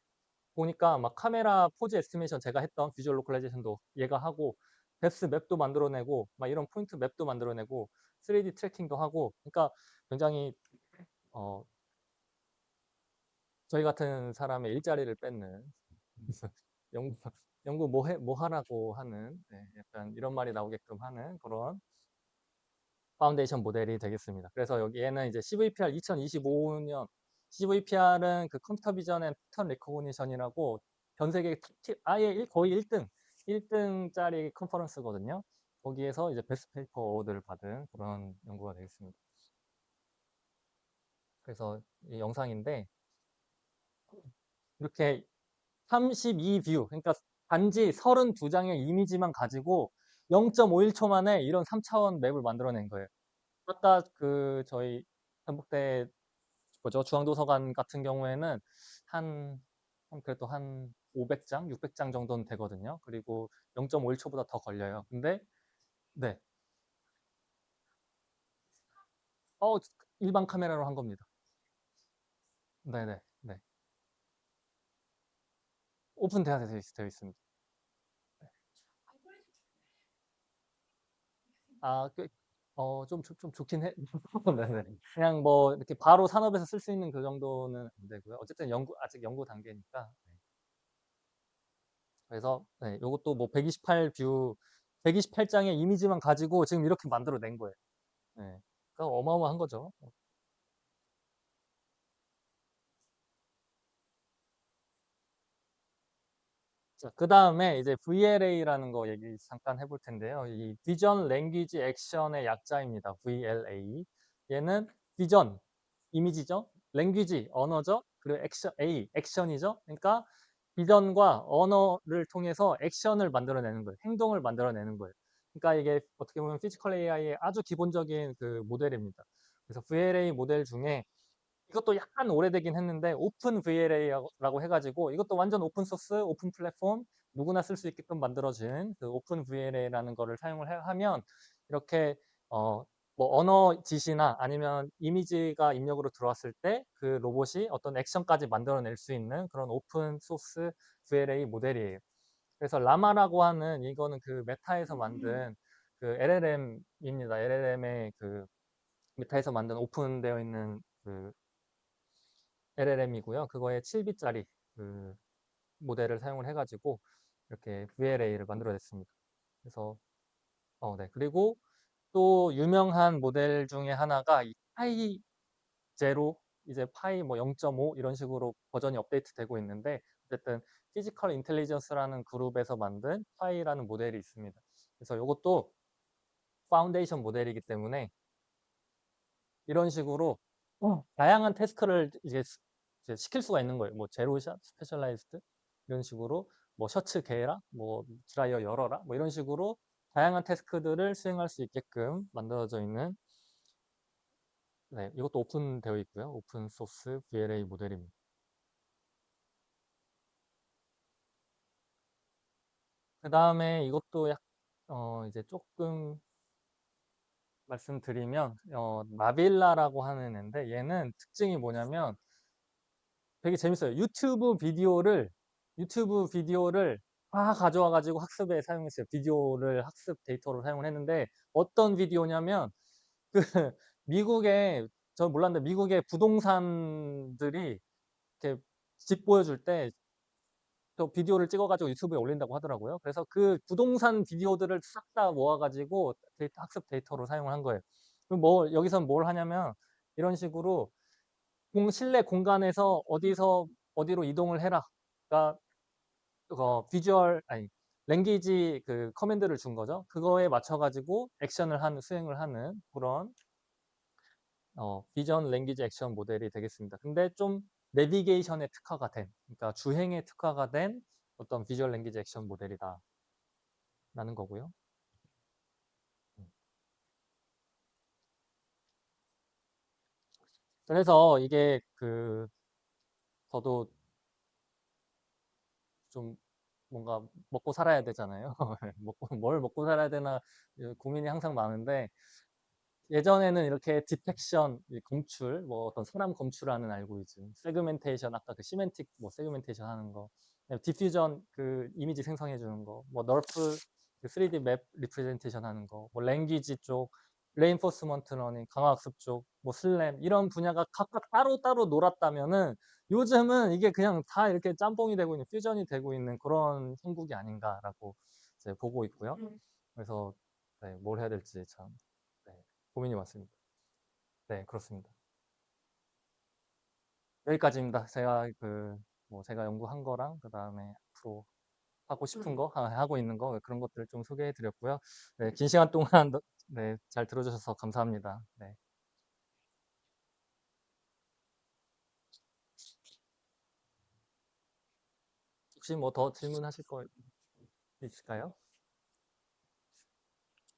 [SPEAKER 2] 보니까 막 카메라 포즈 에스티메이션 제가 했던 비주얼 로컬라이제이션도 얘가 하고, 뎁스 맵도 만들어내고, 막 이런 포인트 맵도 만들어내고, 3D 트래킹도 하고, 그러니까 굉장히 어, 저희 같은 사람의 일자리를 뺏는 연구, 연구 뭐 하라고 하는, 네, 약간 이런 말이 나오게끔 하는 그런 파운데이션 모델이 되겠습니다. 그래서 여기에는 이제 CVPR 2025년, CVPR은 그 컴퓨터 비전 앤 패턴 리코그니션이라고 전 세계 아예 거의 1등짜리 컨퍼런스거든요. 거기에서 이제 베스트 페이퍼 어워드를 받은 그런 연구가 되겠습니다. 그래서 이 영상인데 이렇게 32뷰, 그러니까 단지 32장의 이미지만 가지고 0.51초 만에 이런 3차원 맵을 만들어낸 거예요. 아까 그 저희 전북대 뭐죠? 중앙도서관 같은 경우에는 한, 그래도 한 500장, 600장 정도는 되거든요. 그리고 0.51초보다 더 걸려요. 근데 네, 어, 일반 카메라로 한 겁니다. 네네, 네. 오픈되어 있습니다. 좀 좋긴 해. 네네. 그냥 뭐 이렇게 바로 산업에서 쓸 수 있는 그 정도는 안 되고요. 어쨌든 아직 연구 단계니까. 네. 그래서 네, 요것도 뭐 128장의 이미지만 가지고 지금 이렇게 만들어낸 거예요. 네. 그러니까 어마어마한 거죠. 자, 그다음에 이제 VLA라는 거 얘기 잠깐 해볼 텐데요. 이 Vision Language Action의 약자입니다. VLA. 얘는 비전, 이미지죠. language, 언어죠. 그리고 액션이죠. 그러니까 비전과 언어를 통해서 액션을 만들어내는 거예요. 행동을 만들어내는 거예요. 그러니까 이게 어떻게 보면 피지컬 AI의 아주 기본적인 그 모델입니다. 그래서 VLA 모델 중에 이것도 약간 오래되긴 했는데 오픈 VLA라고 해가지고 이것도 완전 오픈 소스, 오픈 플랫폼 누구나 쓸 수 있게끔 만들어진 그 오픈 VLA라는 거를 사용을 하면 이렇게 뭐 언어 지시나 아니면 이미지가 입력으로 들어왔을 때 그 로봇이 어떤 액션까지 만들어낼 수 있는 그런 오픈 소스 VLA 모델이에요. 그래서 라마라고 하는 이거는 그 메타에서 만든 그 LLM입니다. LLM의 그 메타에서 만든 오픈되어 있는 그 LLM이고요. 그거에 7bit짜리 그 모델을 사용을 해가지고 이렇게 VLA를 만들어냈습니다. 그래서 네. 그리고 또 유명한 모델 중에 하나가 이 파이 제로, 이제 파이 뭐 0.5 이런 식으로 버전이 업데이트되고 있는데 어쨌든 피지컬 인텔리전스라는 그룹에서 만든 파이라는 모델이 있습니다. 그래서 이것도 파운데이션 모델이기 때문에 이런 식으로 다양한 태스크를 이제 시킬 수가 있는 거예요. 뭐 제로샷, 스페셜라이즈드 이런 식으로 뭐 셔츠 개라, 뭐 드라이어 열어라, 뭐 이런 식으로 다양한 태스크들을 수행할 수 있게끔 만들어져 있는 네, 이것도 오픈되어 있고요. 오픈 소스 VLA 모델입니다. 그 다음에 이것도 이제 조금 말씀드리면 나빌라라고 하는 애인데 얘는 특징이 뭐냐면 되게 재밌어요. 유튜브 비디오를 다 가져와 가지고 학습에 사용했어요. 비디오를 학습 데이터로 사용을 했는데 어떤 비디오냐면 그 미국의 저 몰랐는데 미국의 부동산들이 이렇게 집 보여줄 때 또 비디오를 찍어 가지고 유튜브에 올린다고 하더라고요. 그래서 그 부동산 비디오들을 싹 다 모아 가지고 학습 데이터로 사용을 한 거예요. 그럼 뭐 여기서 뭘 하냐면 이런 식으로 실내 공간에서 어디서 어디로 이동을 해라. 그러니까 비주얼 아니 랭귀지 그 커맨드를 준 거죠. 그거에 맞춰 가지고 수행을 하는 그런 비전 랭귀지 액션 모델이 되겠습니다. 근데 좀 내비게이션에 특화가 된, 그러니까 주행에 특화가 된 어떤 비주얼 랭귀지 액션 모델이다라는 거고요. 그래서 이게 저도 좀 뭔가 먹고 살아야 되잖아요. 뭘 먹고 살아야 되나 고민이 항상 많은데 예전에는 이렇게 디텍션, 검출, 뭐 어떤 사람 검출하는 알고리즘, 세그멘테이션, 아까 그 시멘틱 뭐 세그멘테이션 하는 거, 디퓨전 그 이미지 생성해 주는 거, 뭐 널프 그 3D 맵 리프레젠테이션 하는 거, 뭐 랭귀지 쪽, 레인포스먼트 러닝, 강화학습 쪽, 뭐 슬램 이런 분야가 각각 따로따로 놀았다면은 요즘은 이게 그냥 다 이렇게 짬뽕이 되고 있는 퓨전이 되고 있는 그런 형국이 아닌가라고 이제 보고 있고요. 그래서 네, 뭘 해야 될지 참 네, 고민이 많습니다. 네, 그렇습니다. 여기까지입니다. 뭐 제가 연구한 거랑 그다음에 앞으로 하고 싶은 거, 하고 있는 거 그런 것들을 좀 소개해 드렸고요. 네, 긴 시간 동안 네, 잘 들어주셔서 감사합니다. 네. 혹시 뭐 더 질문하실 거 있을까요?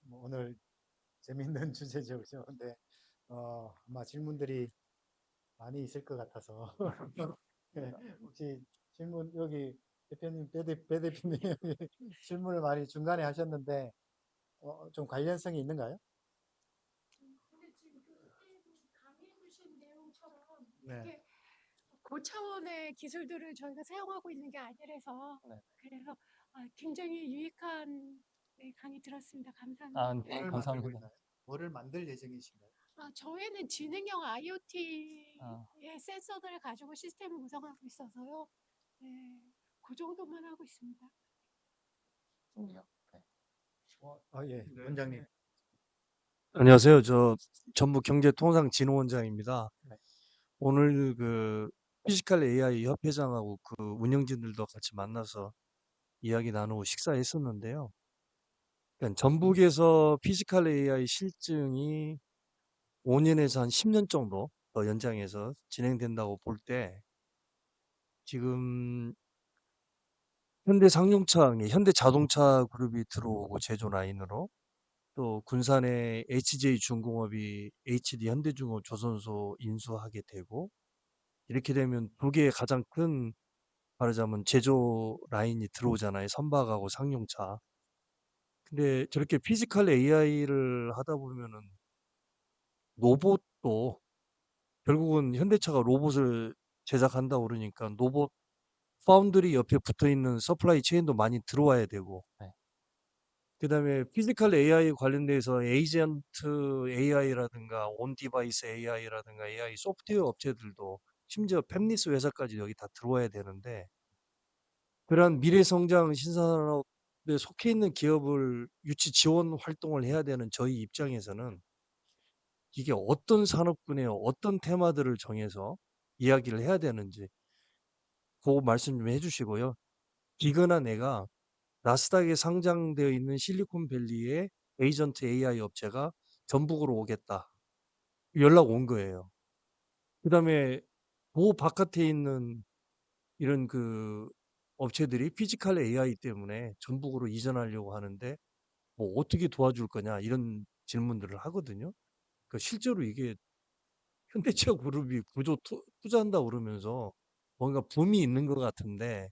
[SPEAKER 1] 뭐 오늘 재밌는 주제죠, 그죠? 근데 아마 질문들이 많이 있을 것 같아서 네, 혹시 질문 여기 대표님, 배 대표님 여기 질문을 많이 중간에 하셨는데 좀 관련성이 있는가요?
[SPEAKER 3] 근데 지금 교수님 강의해 주신 내용처럼
[SPEAKER 1] 네.
[SPEAKER 3] 이게 고차원의 기술들을 저희가 사용하고 있는 게 아니라서
[SPEAKER 2] 네.
[SPEAKER 3] 그래서 굉장히 유익한 네, 강의 들었습니다. 감사합니다.
[SPEAKER 2] 네,
[SPEAKER 1] 뭐를 만들고
[SPEAKER 2] 감사합니다.
[SPEAKER 1] 있나요? 뭐를 만들 예정이신가요?
[SPEAKER 3] 저희는 지능형 IoT의
[SPEAKER 2] 아,
[SPEAKER 3] 센서들을 가지고 시스템을 구성하고 있어서요. 네, 그 정도만 하고 있습니다.
[SPEAKER 2] 네.
[SPEAKER 1] 예,
[SPEAKER 4] 네.
[SPEAKER 1] 원장님.
[SPEAKER 4] 안녕하세요. 저 전북경제통상진흥원장입니다.
[SPEAKER 2] 네.
[SPEAKER 4] 오늘 그 피지컬 AI 협회장하고 그 운영진들도 같이 만나서 이야기 나누고 식사했었는데요. 그러니까 전북에서 피지컬 AI 실증이 5년에서 한 10년 정도 더 연장해서 진행된다고 볼 때 지금 현대상용차, 현대자동차 그룹이 들어오고 제조 라인으로 또 군산의 HJ중공업이 HD 현대중공업 조선소 인수하게 되고 이렇게 되면 두 개의 가장 큰 말하자면 제조 라인이 들어오잖아요. 선박하고 상용차. 근데 저렇게 피지컬 AI를 하다 보면은 로봇도 결국은 현대차가 로봇을 제작한다고 그러니까 로봇 파운드리 옆에 붙어 있는 서플라이 체인도 많이 들어와야 되고
[SPEAKER 2] 네.
[SPEAKER 4] 그다음에 피지컬 AI 관련돼서 에이전트 AI라든가 온 디바이스 AI라든가 AI 소프트웨어 업체들도 심지어 팹리스 회사까지 여기 다 들어와야 되는데 그러한 미래 성장 신산업에 속해 있는 기업을 유치 지원 활동을 해야 되는 저희 입장에서는 이게 어떤 산업군에 어떤 테마들을 정해서 이야기를 해야 되는지 그 말씀 좀 해주시고요. 기거나 내가 나스닥에 상장되어 있는 실리콘밸리의 에이전트 AI 업체가 전북으로 오겠다. 연락 온 거예요. 그다음에 그 바깥에 있는 이런 그 업체들이 피지컬 AI 때문에 전북으로 이전하려고 하는데 뭐 어떻게 도와줄 거냐 이런 질문들을 하거든요. 그 실제로 이게 현대차 그룹이 구조 투자한다 그러면서 뭔가 붐이 있는 것 같은데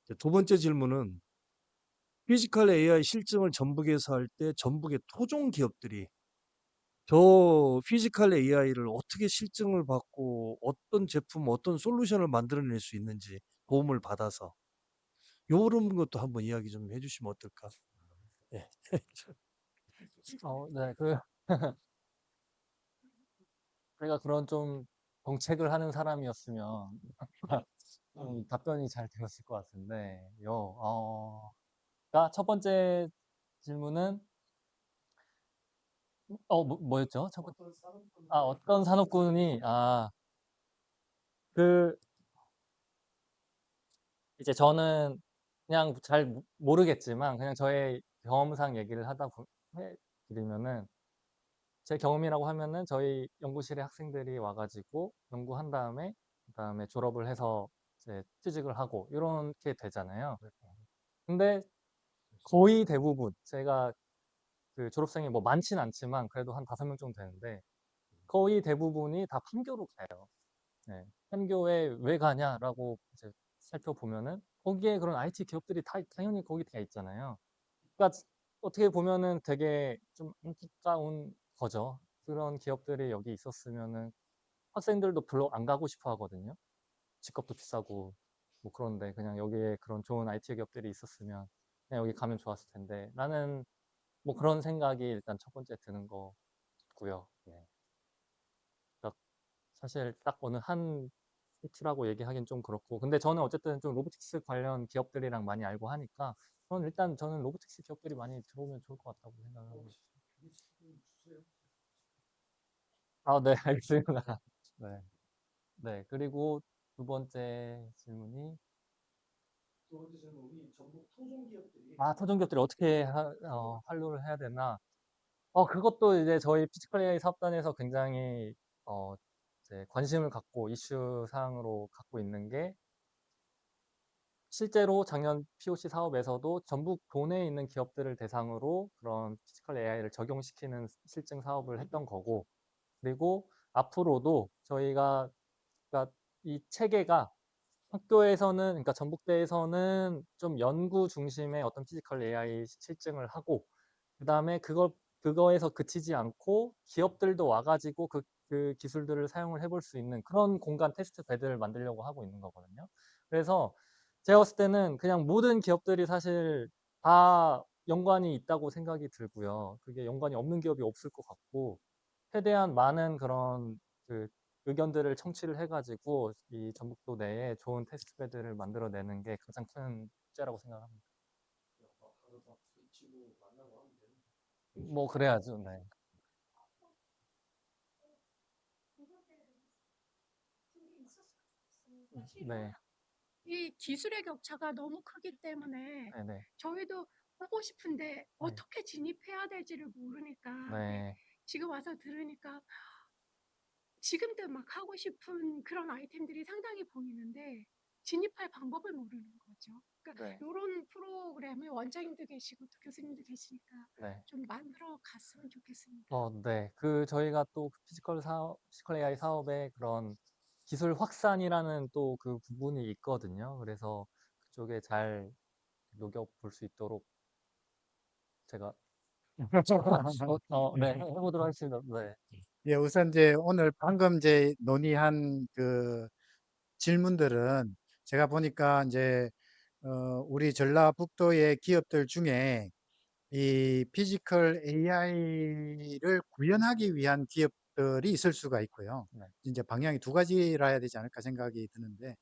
[SPEAKER 4] 이제 두 번째 질문은 피지컬 AI 실증을 전북에서 할 때 전북의 토종 기업들이 저 피지컬 AI를 어떻게 실증을 받고 어떤 제품, 어떤 솔루션을 만들어낼 수 있는지 도움을 받아서 요런 것도 한번 이야기 좀 해주시면 어떨까? 예.
[SPEAKER 2] 네, 제가 그런 좀 정책을 하는 사람이었으면 답변이 잘 되었을 것 같은데요. 그러니까 첫 번째 질문은 뭐였죠? 첫 번째. 어떤 산업군이 그 이제 저는 그냥 잘 모르겠지만 그냥 저의 경험상 얘기를 해드리면은 제 경험이라고 하면은 저희 연구실에 학생들이 와가지고 연구한 다음에 그다음에 졸업을 해서 이제 취직을 하고 이렇게 되잖아요. 근데 거의 대부분 제가 그 졸업생이 뭐 많진 않지만 그래도 한 5명 정도 되는데 거의 대부분이 다 판교로 가요. 네. 판교에 왜 가냐라고 이제 살펴보면은 거기에 그런 IT 기업들이 다 당연히 거기 다 있잖아요. 그러니까 어떻게 보면은 되게 좀 안타까운 거죠. 그런 기업들이 여기 있었으면은 학생들도 별로 안 가고 싶어 하거든요. 집값도 비싸고 뭐 그런데 그냥 여기에 그런 좋은 IT 기업들이 있었으면 그냥 여기 가면 좋았을 텐데 라는 뭐 그런 생각이 일단 첫 번째 드는 거고요. 네. 그러니까 사실 딱 어느 한 세트라고 얘기하긴 좀 그렇고 근데 저는 어쨌든 좀 로보틱스 관련 기업들이랑 많이 알고 하니까 저는 로보틱스 기업들이 많이 들어오면 좋을 것 같다고 생각하고 네, 알겠습니다. 네. 네, 그리고 두 번째 질문이
[SPEAKER 4] 두 번째 질문이 전북 토종 기업들이
[SPEAKER 2] 토종 기업들이 어떻게 활로를 해야 되나? 그것도 이제 저희 피지컬 AI 사업단에서 굉장히 이제 관심을 갖고 이슈 사항으로 갖고 있는 게 실제로 작년 POC 사업에서도 전북 도내에 있는 기업들을 대상으로 그런 피지컬 AI를 적용시키는 실증 사업을 했던 거고, 그리고 앞으로도 저희가, 그러니까 이 체계가 학교에서는, 그러니까 전북대에서는 좀 연구 중심의 어떤 피지컬 AI 실증을 하고, 그 다음에 그거에서 그치지 않고 기업들도 와가지고 그 기술들을 사용을 해볼 수 있는 그런 공간 테스트 베드를 만들려고 하고 있는 거거든요. 그래서 제가 봤을 때는 그냥 모든 기업들이 사실 다 연관이 있다고 생각이 들고요. 그게 연관이 없는 기업이 없을 것 같고, 최대한 많은 그런 그 의견들을 청취를 해가지고 이 전북도 내에 좋은 테스트베드를 만들어내는 게 가장 큰 숙제라고 생각합니다. 뭐 그래야죠. 네. 네.
[SPEAKER 3] 이 기술의 격차가 너무 크기 때문에
[SPEAKER 2] 네네.
[SPEAKER 3] 저희도 하고 싶은데 어떻게 진입해야 될지를 모르니까
[SPEAKER 2] 네.
[SPEAKER 3] 지금 와서 들으니까 지금도 막 하고 싶은 그런 아이템들이 상당히 보이는데 진입할 방법을 모르는 거죠. 그러니까
[SPEAKER 2] 네.
[SPEAKER 3] 이런 프로그램을 원장님도 계시고 또 교수님도 계시니까
[SPEAKER 2] 네.
[SPEAKER 3] 좀 만들어 갔으면 좋겠습니다.
[SPEAKER 2] 네. 저희가 또 피지컬 AI 사업에 그런 기술 확산이라는 또 그 부분이 있거든요. 그래서 그쪽에 잘 녹여볼 수 있도록 제가 네, 해보도록 하겠습니다. 네.
[SPEAKER 1] 예, 우선 이제 오늘 방금 이제 논의한 그 질문들은 제가 보니까 이제 우리 전라북도의 기업들 중에 이 피지컬 AI를 구현하기 위한 기업들이 있을 수가 있고요.
[SPEAKER 2] 네.
[SPEAKER 1] 이제 방향이 두 가지라 해야 되지 않을까 생각이 드는데,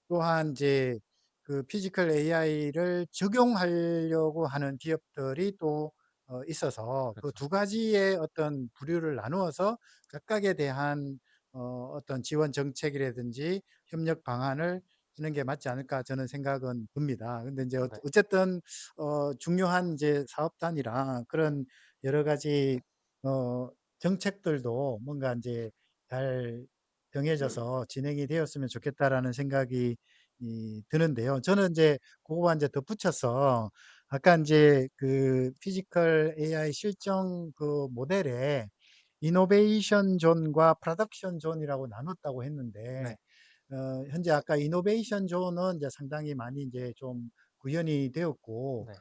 [SPEAKER 1] 또한 이제 그 피지컬 AI를 적용하려고 하는 기업들이 또 있어서 그
[SPEAKER 2] 그렇죠.
[SPEAKER 1] 두 가지의 어떤 부류를 나누어서 각각에 대한 어떤 지원 정책이라든지 협력 방안을 하는 게 맞지 않을까 저는 생각은 듭니다. 근데 이제
[SPEAKER 2] 네.
[SPEAKER 1] 어쨌든 중요한 이제 사업단이랑 그런 여러 가지 정책들도 뭔가 이제 잘 정해져서 진행이 되었으면 좋겠다라는 생각이 드는데요. 저는 이제 그거와 이제 덧붙여서 아까 이제 그 피지컬 AI 실정 그 모델에 이노베이션 존과 프로덕션 존이라고 나눴다고 했는데,
[SPEAKER 2] 네.
[SPEAKER 1] 현재 아까 이노베이션 존은 이제 상당히 많이 이제 좀 구현이 되었고,
[SPEAKER 2] 네.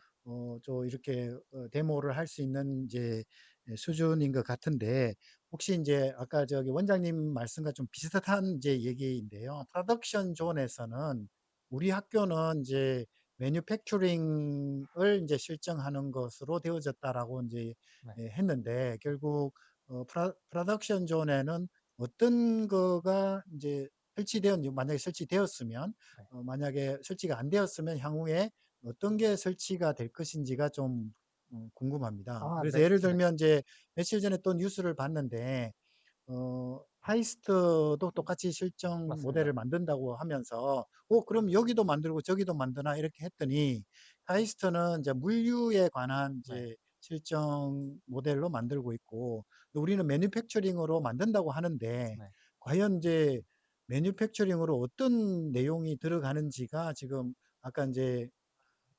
[SPEAKER 1] 좀 이렇게 데모를 할 수 있는 이제 수준인 것 같은데, 혹시 이제 아까 저기 원장님 말씀과 좀 비슷한 이제 얘기인데요. 프로덕션 존에서는 우리 학교는 이제 매뉴팩처링을 이제 실정하는 것으로 되어졌다라고 이제
[SPEAKER 2] 네.
[SPEAKER 1] 했는데, 결국 프로덕션 존에는 어떤 거가 이제 만약에 설치되었으면,
[SPEAKER 2] 네.
[SPEAKER 1] 만약에 설치가 안 되었으면 향후에 어떤 게 설치가 될 것인지가 좀 궁금합니다. 그래서
[SPEAKER 2] 네.
[SPEAKER 1] 예를
[SPEAKER 2] 네.
[SPEAKER 1] 들면 이제 며칠 전에 또 뉴스를 봤는데, 카이스트도 똑같이 실정
[SPEAKER 2] 맞습니다.
[SPEAKER 1] 모델을 만든다고 하면서, 그럼 여기도 만들고 저기도 만드나 이렇게 했더니, 카이스트는 이제 물류에 관한
[SPEAKER 2] 네.
[SPEAKER 1] 이제 실정 모델로 만들고 있고, 또 우리는 매뉴팩처링으로 만든다고 하는데,
[SPEAKER 2] 네.
[SPEAKER 1] 과연 이제 매뉴팩처링으로 어떤 내용이 들어가는지가 지금 아까 이제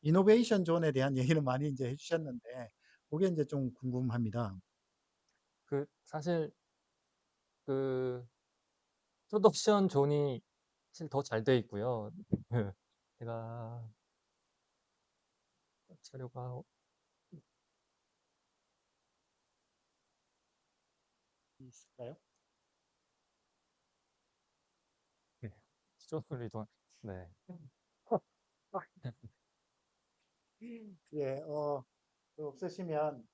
[SPEAKER 1] 이노베이션 존에 대한 얘기를 많이 이제 해주셨는데, 그게 이제 좀 궁금합니다.
[SPEAKER 2] 사실 그 프로덕션 존이 사실 더 잘 돼 있고요. 제가 자료가
[SPEAKER 1] 있을까요?
[SPEAKER 2] 네. 시조를 이동. 네.
[SPEAKER 1] 예, 없으시면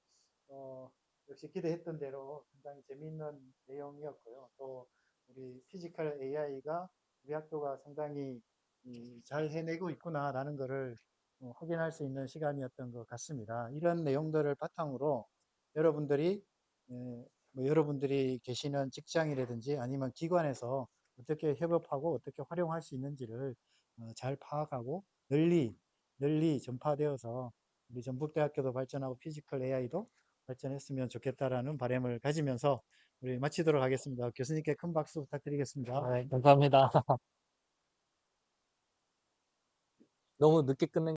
[SPEAKER 1] 역시 기대했던 대로 상당히 재미있는 내용이었고요. 또 우리 피지컬 AI가 우리 학교가 상당히 잘 해내고 있구나라는 것을 확인할 수 있는 시간이었던 것 같습니다. 이런 내용들을 바탕으로 여러분들이 뭐 여러분들이 계시는 직장이라든지 아니면 기관에서 어떻게 협업하고 어떻게 활용할 수 있는지를 잘 파악하고 널리 전파되어서 우리 전북대학교도 발전하고 피지컬 AI도 발전했으면 좋겠다라는 바람을 가지면서 우리 마치도록 하겠습니다. 교수님께 큰 박수 부탁드리겠습니다.
[SPEAKER 2] 네, 감사합니다. 너무 늦게 끝낸